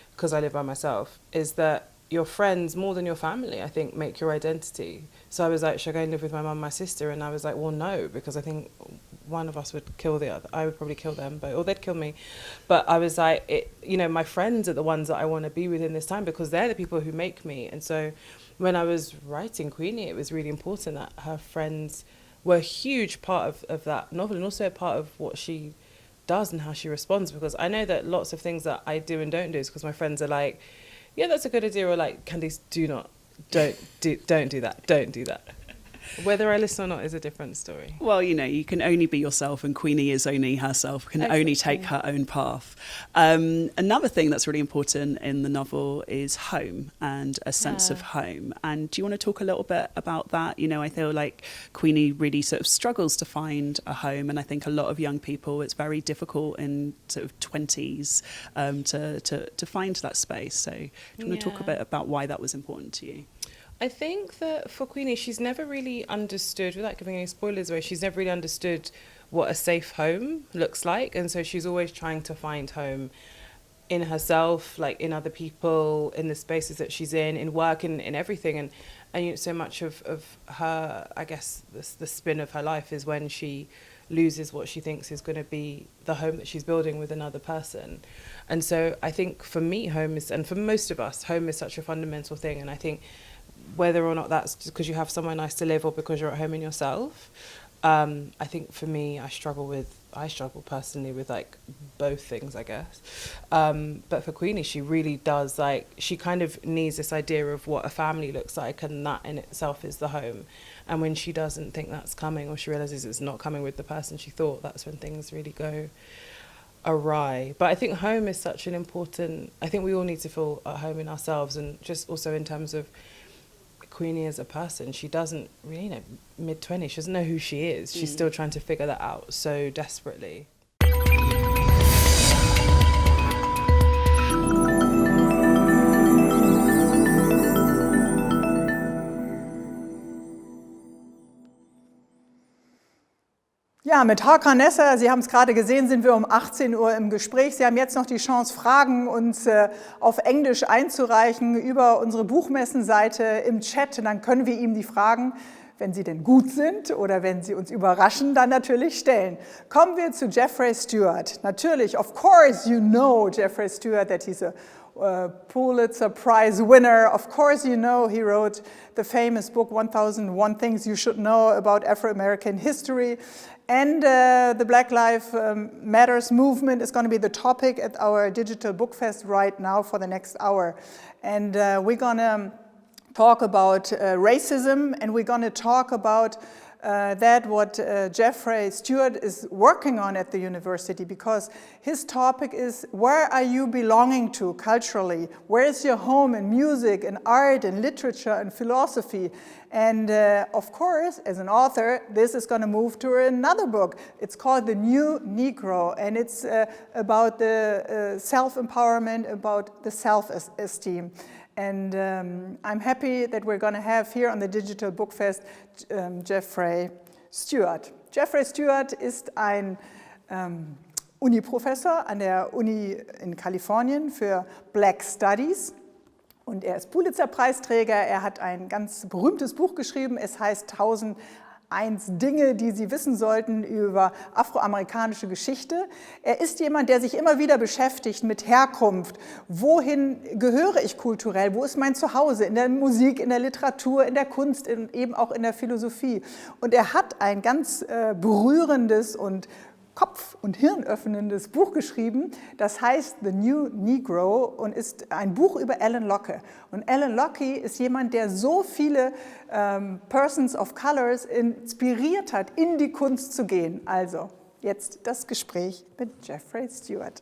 because I live by myself, is that your friends, more than your family, I think, make your identity. So I was should I go and live with my mum and my sister? And I was well, no, because I think one of us would kill the other. I would probably kill them, or they'd kill me. But I was my friends are the ones that I want to be with in this time, because they're the people who make me. And so when I was writing Queenie, it was really important that her friends were a huge part of that novel, and also a part of what she does and how she responds, because I know that lots of things that I do and don't do is because my friends are like, yeah, that's a good idea, or like, Candice, don't do that. Whether I listen or not is a different story. Well, you know, you can only be yourself, and Queenie is only herself, can only take her own path. Another thing that's really important in the novel is home and a sense of home. And do you want to talk a little bit about that? You know, I feel like Queenie really sort of struggles to find a home, and I think a lot of young people, it's very difficult in sort of 20s to find that space. So do you want to talk a bit about why that was important to you? I think that for Queenie, she's never really understood, without giving any spoilers away, she's never really understood what a safe home looks like. And so she's always trying to find home in herself, like in other people, in the spaces that she's in work, in everything. And you know, so much of her, I guess, the spin of her life is when she loses what she thinks is going to be the home that she's building with another person. And so I think for me, home is, and for most of us, home is such a fundamental thing. And I think whether or not that's just because you have somewhere nice to live or because you're at home in yourself, I think for me, I struggle personally with like both things, I guess. But for Queenie, she really does, like, she kind of needs this idea of what a family looks like, and that in itself is the home. And when she doesn't think that's coming, or she realizes it's not coming with the person she thought, that's when things really go awry. But I think home is such an important, I think we all need to feel at home in ourselves, and just also in terms of Queenie as a person, she doesn't really, you know, mid-20s, she doesn't know who she is. She's still trying to figure that out so desperately. Ja, mit Hakan Nesser, Sie haben es gerade gesehen, sind wir um 18 Uhr im Gespräch. Sie haben jetzt noch die Chance, Fragen uns auf Englisch einzureichen über unsere Buchmessenseite im Chat. Und dann können wir ihm die Fragen, wenn sie denn gut sind oder wenn sie uns überraschen, dann natürlich stellen. Kommen wir zu Jeffrey Stewart. Natürlich, of course you know Jeffrey Stewart, that he's a Pulitzer Prize winner. Of course you know he wrote the famous book 1001 Things You Should Know About Afro-American History. And the Black Lives Matters movement is going to be the topic at our digital BOOKFEST right now for the next hour. And we're going to talk about racism, and we're going to talk about what Jeffrey Stewart is working on at the university, because his topic is, where are you belonging to culturally? Where is your home in music and art and literature and philosophy? And of course, as an author, this is going to move to another book. It's called The New Negro, and it's about the self-empowerment, about the self-esteem. And I'm happy that we're going to have here on the Digital BOOKFEST Jeffrey Stewart. Jeffrey Stewart ist ein Uni-Professor an der Uni in Kalifornien für Black Studies. Und er ist Pulitzer-Preisträger. Er hat ein ganz berühmtes Buch geschrieben. Es heißt 1001 Dinge, die Sie wissen sollten über afroamerikanische Geschichte. Er ist jemand, der sich immer wieder beschäftigt mit Herkunft. Wohin gehöre ich kulturell? Wo ist mein Zuhause? In der Musik, in der Literatur, in der Kunst, eben auch in der Philosophie. Und er hat ein ganz berührendes und Kopf- und Hirnöffnendes Buch geschrieben, das heißt The New Negro und ist ein Buch über Alan Locke. Und Alan Locke ist jemand, der so viele Persons of Colors inspiriert hat, in die Kunst zu gehen. Also jetzt das Gespräch mit Jeffrey Stewart.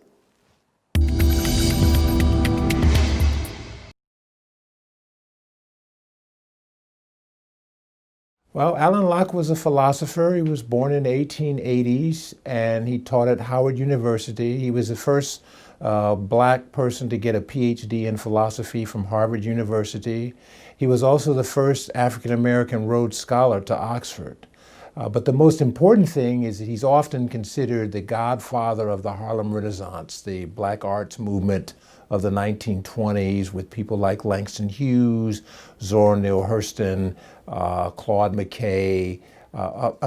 Well, Alan Locke was a philosopher. He was born in the 1880s, and he taught at Howard University. He was the first black person to get a PhD in philosophy from Harvard University. He was also the first African-American Rhodes Scholar to Oxford. But the most important thing is that he's often considered the godfather of the Harlem Renaissance, the black arts movement of the 1920s, with people like Langston Hughes, Zora Neale Hurston, Claude McKay,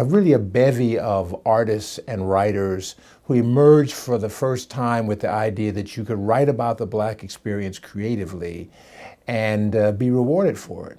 really a bevy of artists and writers who emerged for the first time with the idea that you could write about the black experience creatively and be rewarded for it.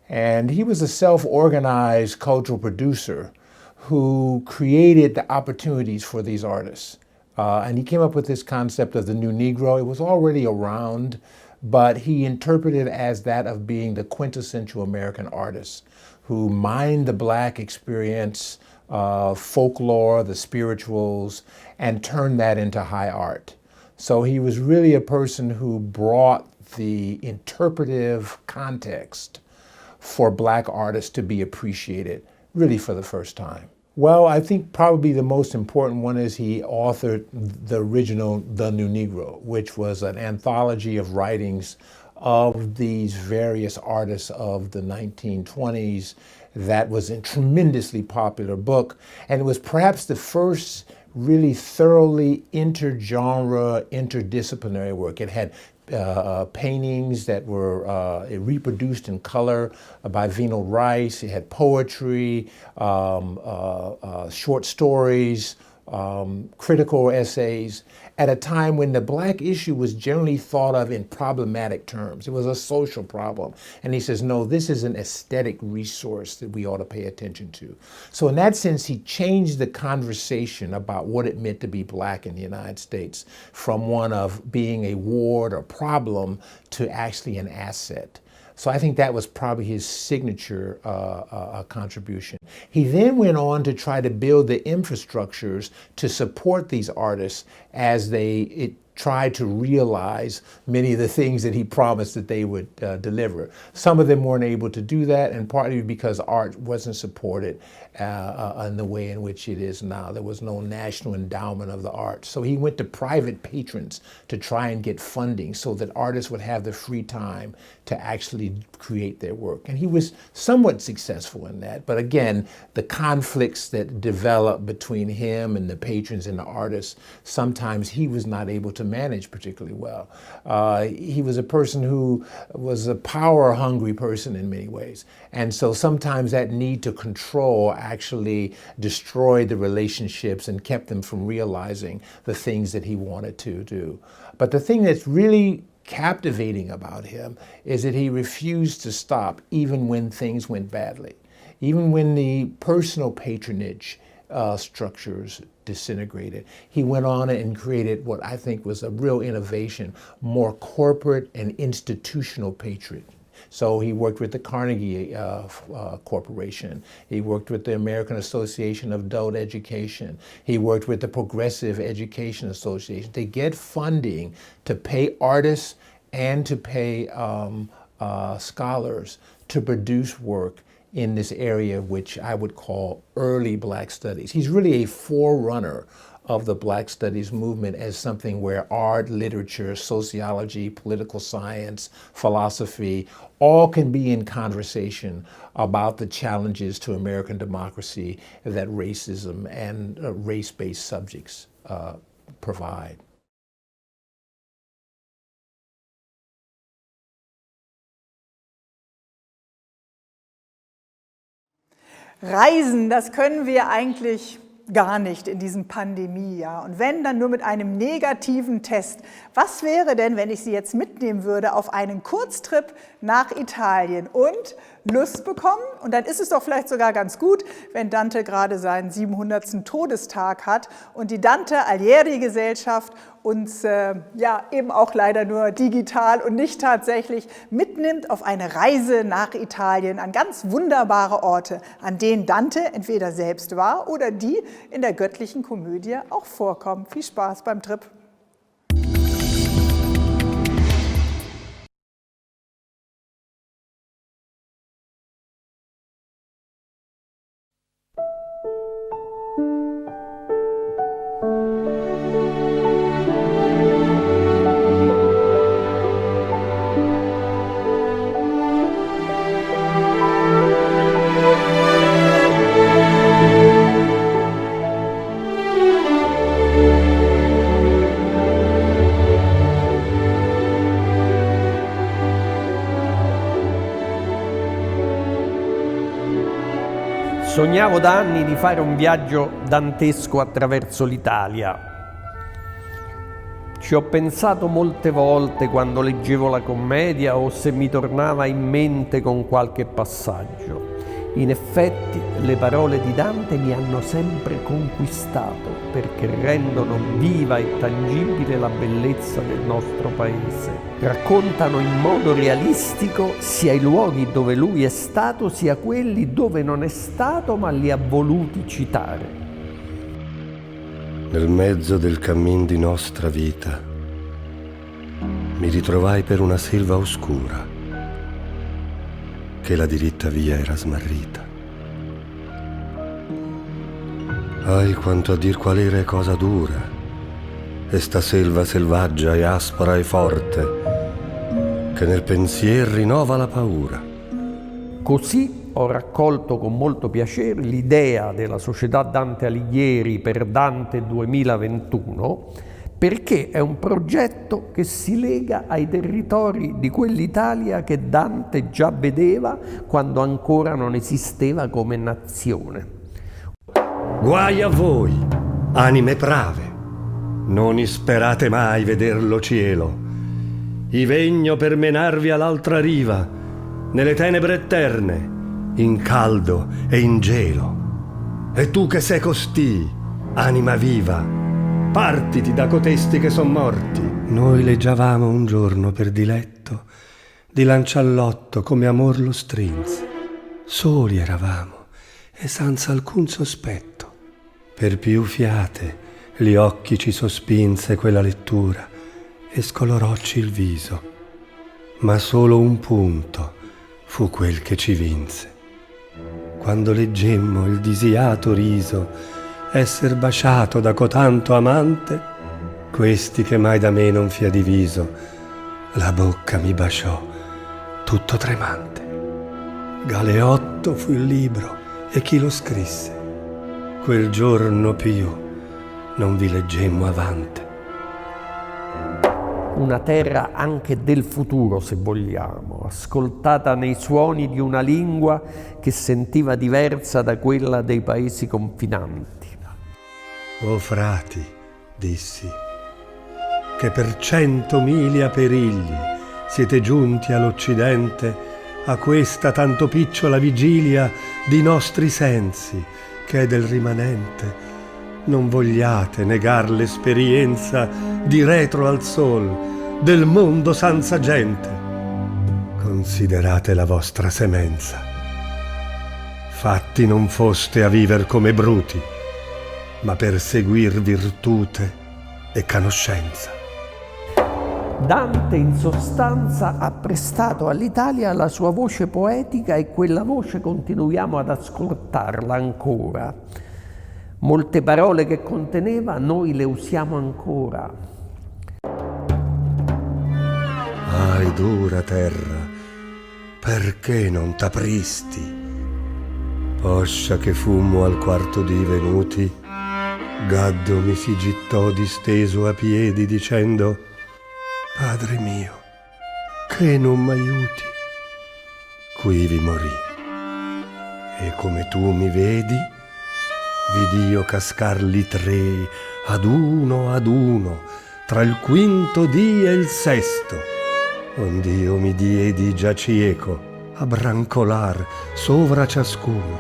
And he was a self-organized cultural producer who created the opportunities for these artists. And he came up with this concept of the new Negro. It was already around, but he interpreted it as that of being the quintessential American artist who mined the Black experience, folklore, the spirituals, and turned that into high art. So he was really a person who brought the interpretive context for Black artists to be appreciated, really for the first time. Well, I think probably the most important one is he authored the original The New Negro, which was an anthology of writings of these various artists of the 1920s. That was a tremendously popular book, and it was perhaps the first really thoroughly intergenre, interdisciplinary work. It had paintings that were reproduced in color by Vino Rice. It had poetry, short stories, critical essays, at a time when the Black issue was generally thought of in problematic terms. It was a social problem. And he says, no, this is an aesthetic resource that we ought to pay attention to. So in that sense, he changed the conversation about what it meant to be Black in the United States from one of being a ward or problem to actually an asset. So I think that was probably his signature contribution. He then went on to try to build the infrastructures to support these artists as they tried to realize many of the things that he promised that they would deliver. Some of them weren't able to do that, and partly because art wasn't supported in the way in which it is now. There was no national endowment of the arts. So he went to private patrons to try and get funding so that artists would have the free time to actually create their work. And he was somewhat successful in that. But again, the conflicts that developed between him and the patrons and the artists, sometimes he was not able to manage particularly well. He was a person who was a power-hungry person in many ways. And so sometimes that need to control actually destroyed the relationships and kept them from realizing the things that he wanted to do. But the thing that's really captivating about him is that he refused to stop even when things went badly. Even when the personal patronage structures disintegrated, he went on and created what I think was a real innovation, more corporate and institutional patronage. So he worked with the Carnegie Corporation. He worked with the American Association of Adult Education. He worked with the Progressive Education Association to get funding to pay artists and to pay scholars to produce work in this area, which I would call early Black studies. He's really a forerunner of the Black studies movement as something where art, literature, sociology, political science, philosophy, all can be in conversation about the challenges to American democracy that racism and race-based subjects provide. Reisen, das können wir eigentlich gar nicht in diesem Pandemiejahr. Und wenn, dann nur mit einem negativen Test. Was wäre denn, wenn ich Sie jetzt mitnehmen würde auf einen Kurztrip nach Italien und Lust bekommen? Und dann ist es doch vielleicht sogar ganz gut, wenn Dante gerade seinen 700. Todestag hat und die Dante-Alighieri-Gesellschaft uns ja eben auch leider nur digital und nicht tatsächlich mitnimmt auf eine Reise nach Italien an ganz wunderbare Orte, an denen Dante entweder selbst war oder die in der göttlichen Komödie auch vorkommen. Viel Spaß beim Trip! Sognavo da anni di fare un viaggio dantesco attraverso l'Italia. Ci ho pensato molte volte quando leggevo la commedia o se mi tornava in mente con qualche passaggio. In effetti le parole di Dante mi hanno sempre conquistato perché rendono viva e tangibile la bellezza del nostro paese. Raccontano in modo realistico sia i luoghi dove lui è stato, sia quelli dove non è stato, ma li ha voluti citare. Nel mezzo del cammin di nostra vita mi ritrovai per una selva oscura, che la diritta via era smarrita. Ai, quanto a dir qual era cosa dura, e sta selva selvaggia e aspra e forte, che nel pensier rinnova la paura. Così ho raccolto con molto piacere l'idea della Società Dante Alighieri per Dante 2021, perché è un progetto che si lega ai territori di quell'Italia che Dante già vedeva quando ancora non esisteva come nazione. Guai a voi, anime brave, non isperate mai veder lo cielo. I vegno per menarvi all'altra riva, nelle tenebre eterne, in caldo e in gelo. E tu che sei costì, anima viva, partiti da cotesti che son morti. Noi leggiavamo un giorno per diletto di lanciallotto come amor lo strinse. Soli eravamo e senza alcun sospetto. Per più fiate gli occhi ci sospinse quella lettura e scolorocci il viso. Ma solo un punto fu quel che ci vinse. Quando leggemmo il disiato riso esser baciato da cotanto amante, questi che mai da me non fia diviso, la bocca mi baciò tutto tremante. Galeotto fu il libro e chi lo scrisse. Quel giorno più non vi leggemmo avante. Una terra anche del futuro, se vogliamo, ascoltata nei suoni di una lingua che sentiva diversa da quella dei paesi confinanti. O frati, dissi, che per 100 miglia perigli siete giunti all'Occidente a questa tanto picciola vigilia di nostri sensi, che è del rimanente. Non vogliate negar l'esperienza di retro al sol, del mondo senza gente. Considerate la vostra semenza. Fatti non foste a viver come bruti, ma per seguir virtute e conoscenza. Dante in sostanza ha prestato all'Italia la sua voce poetica e quella voce continuiamo ad ascoltarla ancora. Molte parole che conteneva noi le usiamo ancora. Ai, dura terra, perché non t'apristi? Poscia che fummo al quarto dì venuti, Gaddo mi si gittò disteso a piedi dicendo: Padre mio, che non m'aiuti? Qui vi morì, e come tu mi vedi, vid'io cascarli 3 ad uno, tra il quinto dì e il sesto, ond'io mi diedi già cieco a brancolar sovra ciascuno,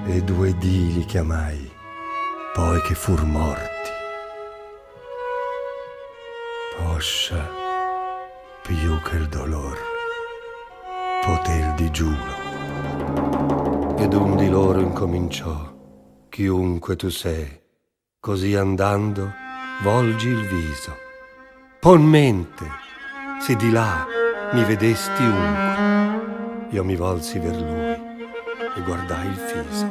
e 2 dì li chiamai, poi che fur morti. Poscia, più che il dolor, poté il digiuno. Ed un di loro incominciò: chiunque tu sei, così andando volgi il viso. Pon mente, se di là mi vedesti unque. Io mi volsi ver lui e guardai il fiso.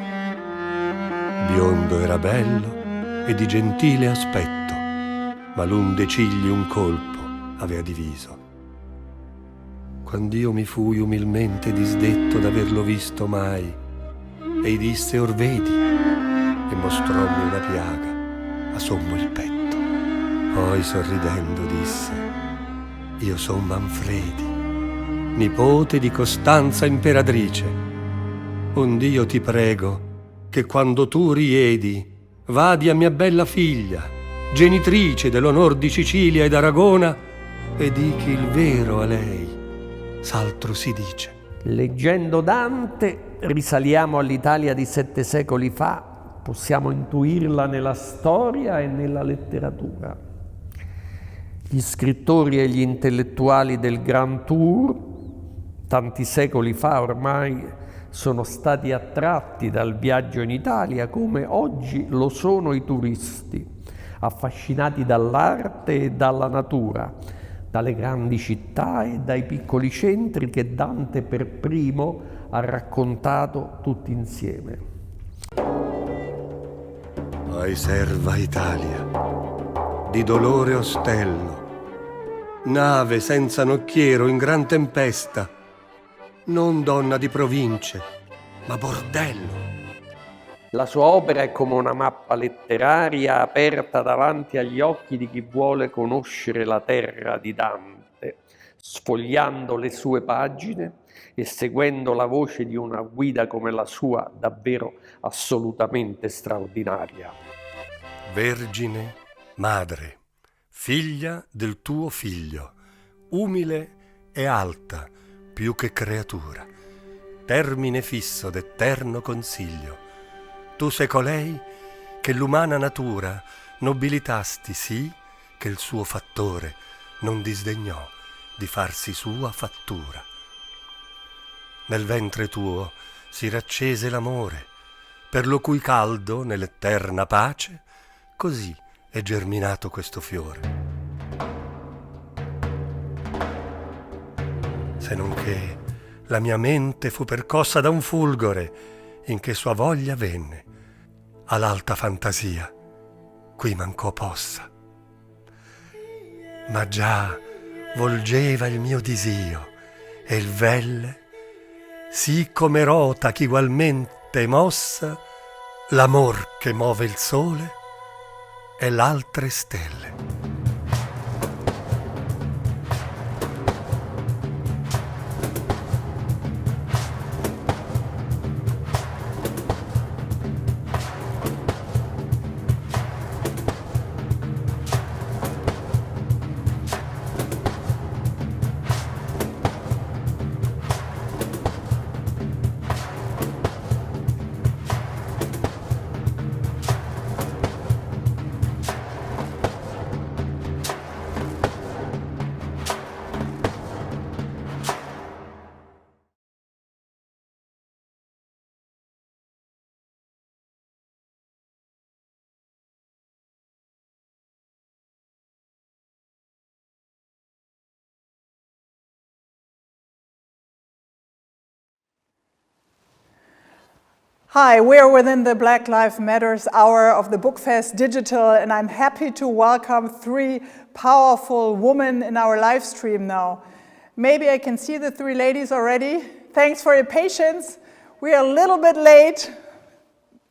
Biondo era bello e di gentile aspetto, ma l'un de cigli un colpo avea diviso. Quand'io mi fui umilmente disdetto d'averlo visto mai, ei disse: or vedi, e mostrommi una piaga a sommo il petto. Poi sorridendo disse: io son Manfredi, nipote di Costanza imperatrice. Ond'io ti prego che quando tu riedi vadi a mia bella figlia, genitrice dell'onor di Sicilia ed Aragona, e dichi il vero a lei, s'altro si dice. Leggendo Dante risaliamo all'Italia di 7 secoli fa, possiamo intuirla nella storia e nella letteratura. Gli scrittori e gli intellettuali del Grand Tour, tanti secoli fa ormai, sono stati attratti dal viaggio in Italia come oggi lo sono i turisti, affascinati dall'arte e dalla natura, dalle grandi città e dai piccoli centri che Dante per primo ha raccontato tutti insieme. Poi serva Italia, di dolore ostello, nave senza nocchiero in gran tempesta, non donna di province, ma bordello. La sua opera è come una mappa letteraria aperta davanti agli occhi di chi vuole conoscere la terra di Dante, sfogliando le sue pagine e seguendo la voce di una guida come la sua, davvero assolutamente straordinaria. Vergine, madre, figlia del tuo figlio, umile e alta, più che creatura, termine fisso d'eterno consiglio. Tu sei colei che l'umana natura nobilitasti sì che il suo fattore non disdegnò di farsi sua fattura. Nel ventre tuo si raccese l'amore, per lo cui caldo nell'eterna pace così è germinato questo fiore. Se non che la mia mente fu percossa da un fulgore in che sua voglia venne, all'alta fantasia qui mancò possa. Ma già volgeva il mio disio e il velle, sì come rota ch'igualmente mossa l'amor che move il sole e l'altre stelle. Hi, we are within the Black Lives Matters hour of the BOOKFEST Digital, and I'm happy to welcome 3 powerful women in our live stream now. Maybe I can see the 3 ladies already. Thanks for your patience. We are a little bit late,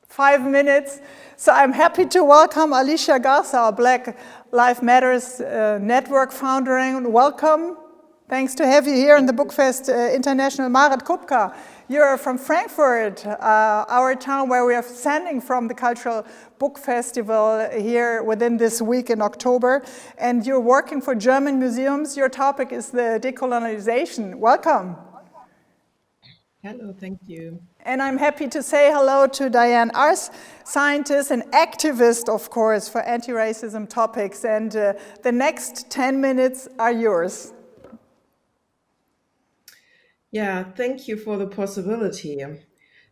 5 minutes. So I'm happy to welcome Alicia Garza, our Black Lives Matters network founder, and welcome. Thanks to have you here in the BOOKFEST International. Marit Kupka, you're from Frankfurt, our town where we are sending from the Cultural Book Festival here within this week in October. And you're working for German museums. Your topic is the decolonization. Welcome. Hello, thank you. And I'm happy to say hello to Diane Ars, scientist and activist, of course, for anti-racism topics. And the next 10 minutes are yours. Yeah, thank you for the possibility.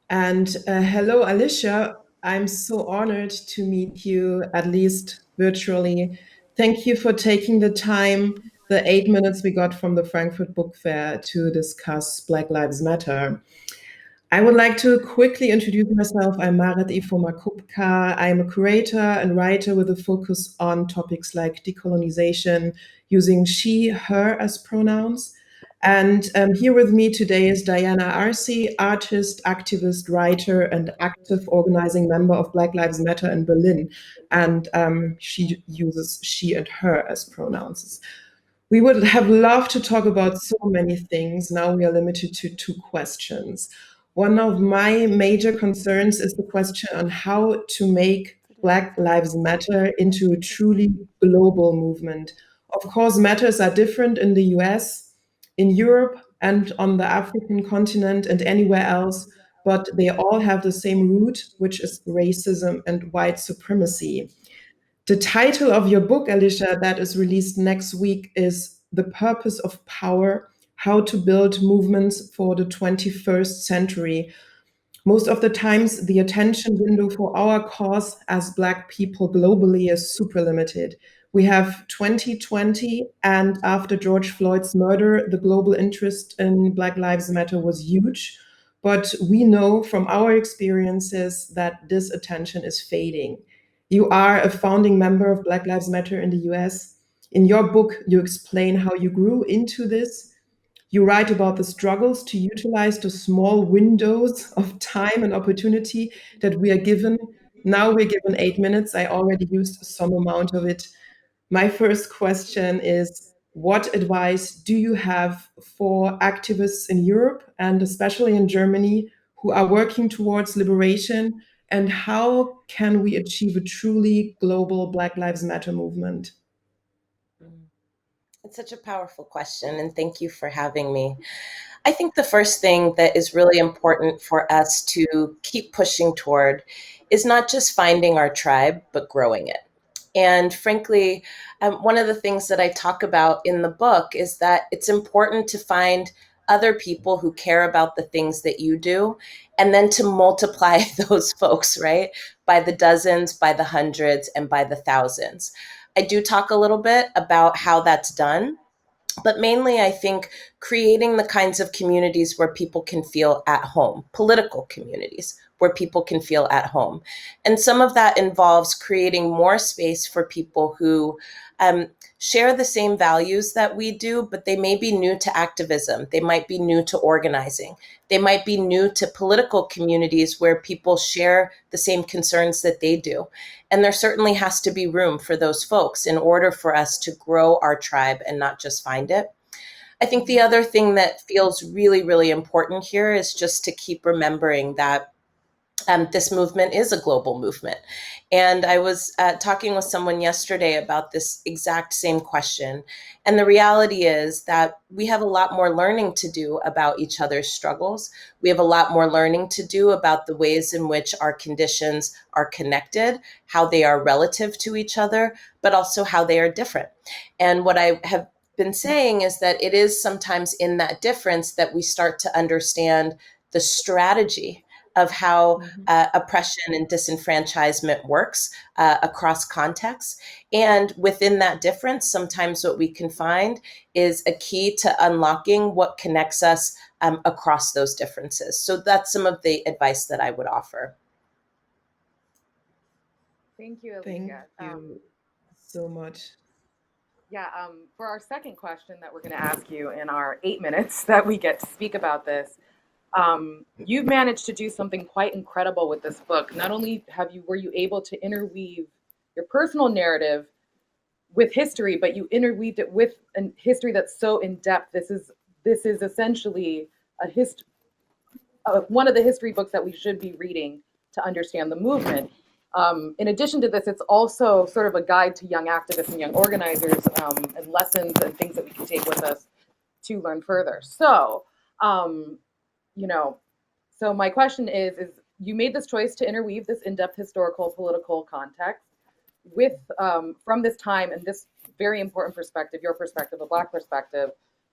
And hello, Alicia. I'm so honored to meet you, at least virtually. Thank you for taking the time, the 8 minutes we got from the Frankfurt Book Fair to discuss Black Lives Matter. I would like to quickly introduce myself. I'm Marit Ifoma Kupka. I'm a curator and writer with a focus on topics like decolonization, using she, her as pronouns. And here with me today is Diana Arce, artist, activist, writer, and active organizing member of Black Lives Matter in Berlin. And she uses she and her as pronouns. We would have loved to talk about so many things. Now we are limited to 2 questions. One of my major concerns is the question on how to make Black Lives Matter into a truly global movement. Of course, matters are different in the US, in Europe, and on the African continent and anywhere else. but they all have the same root, which is racism and white supremacy. The title of your book, Alicia, that is released next week is The Purpose of Power, How to Build Movements for the 21st Century. Most of the times, the attention window for our cause as Black people globally is super limited. We have 2020, and after George Floyd's murder, the global interest in Black Lives Matter was huge. But we know from our experiences that this attention is fading. You are a founding member of Black Lives Matter in the US. In your book, you explain how you grew into this. You write about the struggles to utilize the small windows of time and opportunity that we are given. Now we're given 8 minutes. I already used some amount of it. My first question is, what advice do you have for activists in Europe and especially in Germany who are working towards liberation? And how can we achieve a truly global Black Lives Matter movement? It's such a powerful question, and thank you for having me. I think the first thing that is really important for us to keep pushing toward is not just finding our tribe, but growing it. And frankly, one of the things that I talk about in the book is that it's important to find other people who care about the things that you do, and then to multiply those folks, right? By the dozens, by the hundreds, and by the thousands. I do talk a little bit about how that's done, but mainly I think creating the kinds of communities where people can feel at home, political communities where people can feel at home. And some of that involves creating more space for people who share the same values that we do, but they may be new to activism. They might be new to organizing. They might be new to political communities where people share the same concerns that they do. And there certainly has to be room for those folks in order for us to grow our tribe and not just find it. I think the other thing that feels really, really important here is just to keep remembering that this movement is a global movement. And I was talking with someone yesterday about this exact same question. And the reality is that we have a lot more learning to do about each other's struggles. We have a lot more learning to do about the ways in which our conditions are connected, how they are relative to each other, but also how they are different. And what I have been saying is that it is sometimes in that difference that we start to understand the strategy of how oppression and disenfranchisement works across contexts. And within that difference, sometimes what we can find is a key to unlocking what connects us across those differences. So that's some of the advice that I would offer. Thank you, Alicia. Thank you so much. Yeah, for our second question that we're going to ask you in our 8 minutes that we get to speak about this, you've managed to do something quite incredible with this book. Not only were you able to interweave your personal narrative with history, but you interweaved it with a history that's so in depth. This is essentially one of the history books that we should be reading to understand the movement. In addition to this, it's also sort of a guide to young activists and young organizers, and lessons and things that we can take with us to learn further. So, so my question is you made this choice to interweave this in-depth historical political context with from this time and this very important perspective, your perspective, a Black perspective.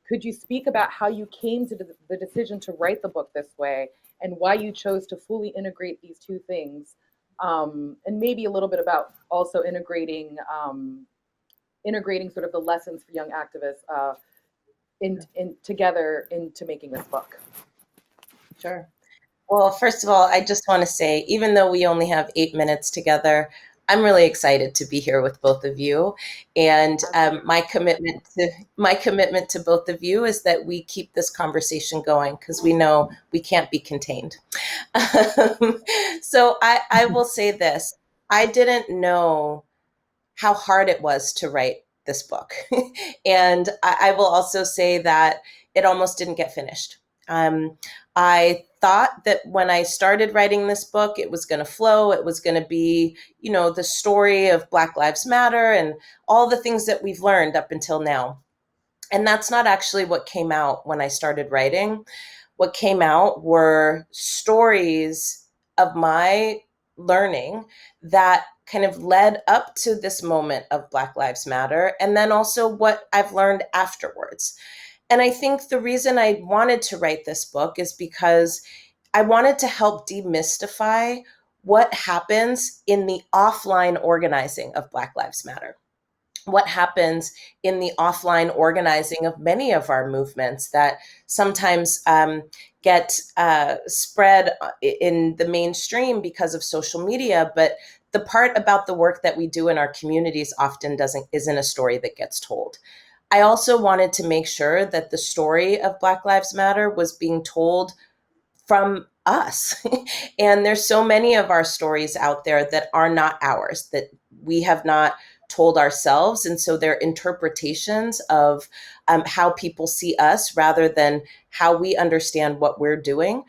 Could you speak about how you came to the decision to write the book this way and why you chose to fully integrate these two things? And maybe a little bit about also integrating sort of the lessons for young activists together into making this book. Sure. Well, first of all, I just want to say, even though we only have 8 minutes together, I'm really excited to be here with both of you. And my commitment to both of you is that we keep this conversation going because we know we can't be contained. So I will say this. I didn't know how hard it was to write this book. And I will also say that it almost didn't get finished. I thought that when I started writing this book, it was going to flow. It was going to be, the story of Black Lives Matter and all the things that we've learned up until now. And that's not actually what came out when I started writing. what came out were stories of my learning that kind of led up to this moment of Black Lives Matter, and then also what I've learned afterwards. And I think the reason I wanted to write this book is because I wanted to help demystify what happens in the offline organizing of Black Lives Matter. What happens in the offline organizing of many of our movements that sometimes get spread in the mainstream because of social media, but the part about the work that we do in our communities often isn't a story that gets told. I also wanted to make sure that the story of Black Lives Matter was being told from us. And there's so many of our stories out there that are not ours, that we have not told ourselves. And so they're interpretations of how people see us rather than how we understand what we're doing.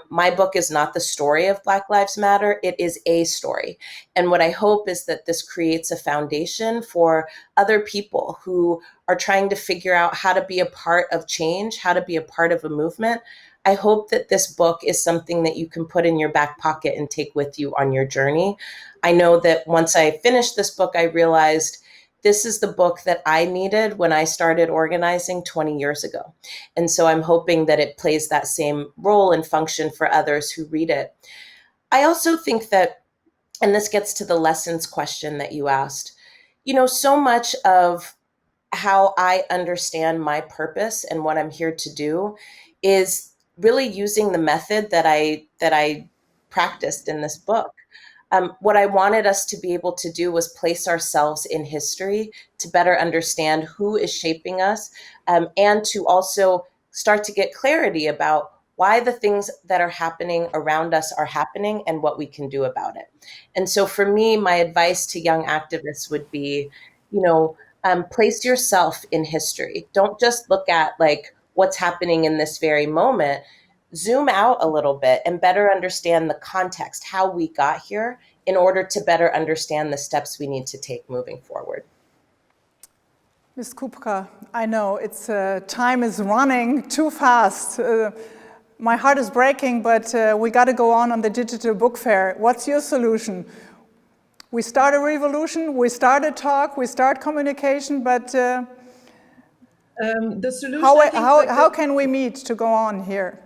My book is not the story of Black Lives Matter. It is a story. And what I hope is that this creates a foundation for other people who are trying to figure out how to be a part of change, how to be a part of a movement. I hope that this book is something that you can put in your back pocket and take with you on your journey. I know that once I finished this book, I realized this is the book that I needed when I started organizing 20 years ago. And so I'm hoping that it plays that same role and function for others who read it. I also think that, and this gets to the lessons question that you asked, so much of how I understand my purpose and what I'm here to do is really using the method that I practiced in this book. What I wanted us to be able to do was place ourselves in history to better understand who is shaping us, and to also start to get clarity about why the things that are happening around us are happening and what we can do about it. And so for me, my advice to young activists would be, place yourself in history. Don't just look at what's happening in this very moment. Zoom out a little bit and better understand the context, how we got here, in order to better understand the steps we need to take moving forward. Ms. Kupka, I know time is running too fast. My heart is breaking, but we got to go on the digital book fair. What's your solution? We start a revolution, we start a talk, we start communication, but the solution, how can we meet to go on here?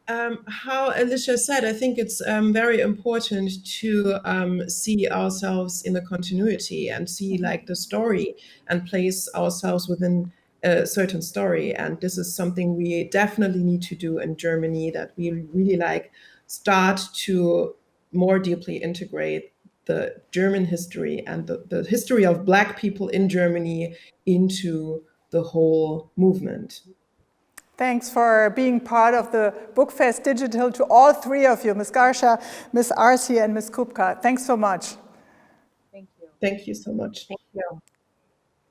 How Alicia said, I think it's very important to see ourselves in the continuity and see the story and place ourselves within a certain story. And this is something we definitely need to do in Germany, that we really start to more deeply integrate the German history and the history of Black people in Germany into the whole movement. Thanks for being part of the BOOKFEST Digital, to all three of you, Ms. Garsha, Ms. Arsi, and Ms. Kupka. Thanks so much. Thank you. Thank you so much. Thank you.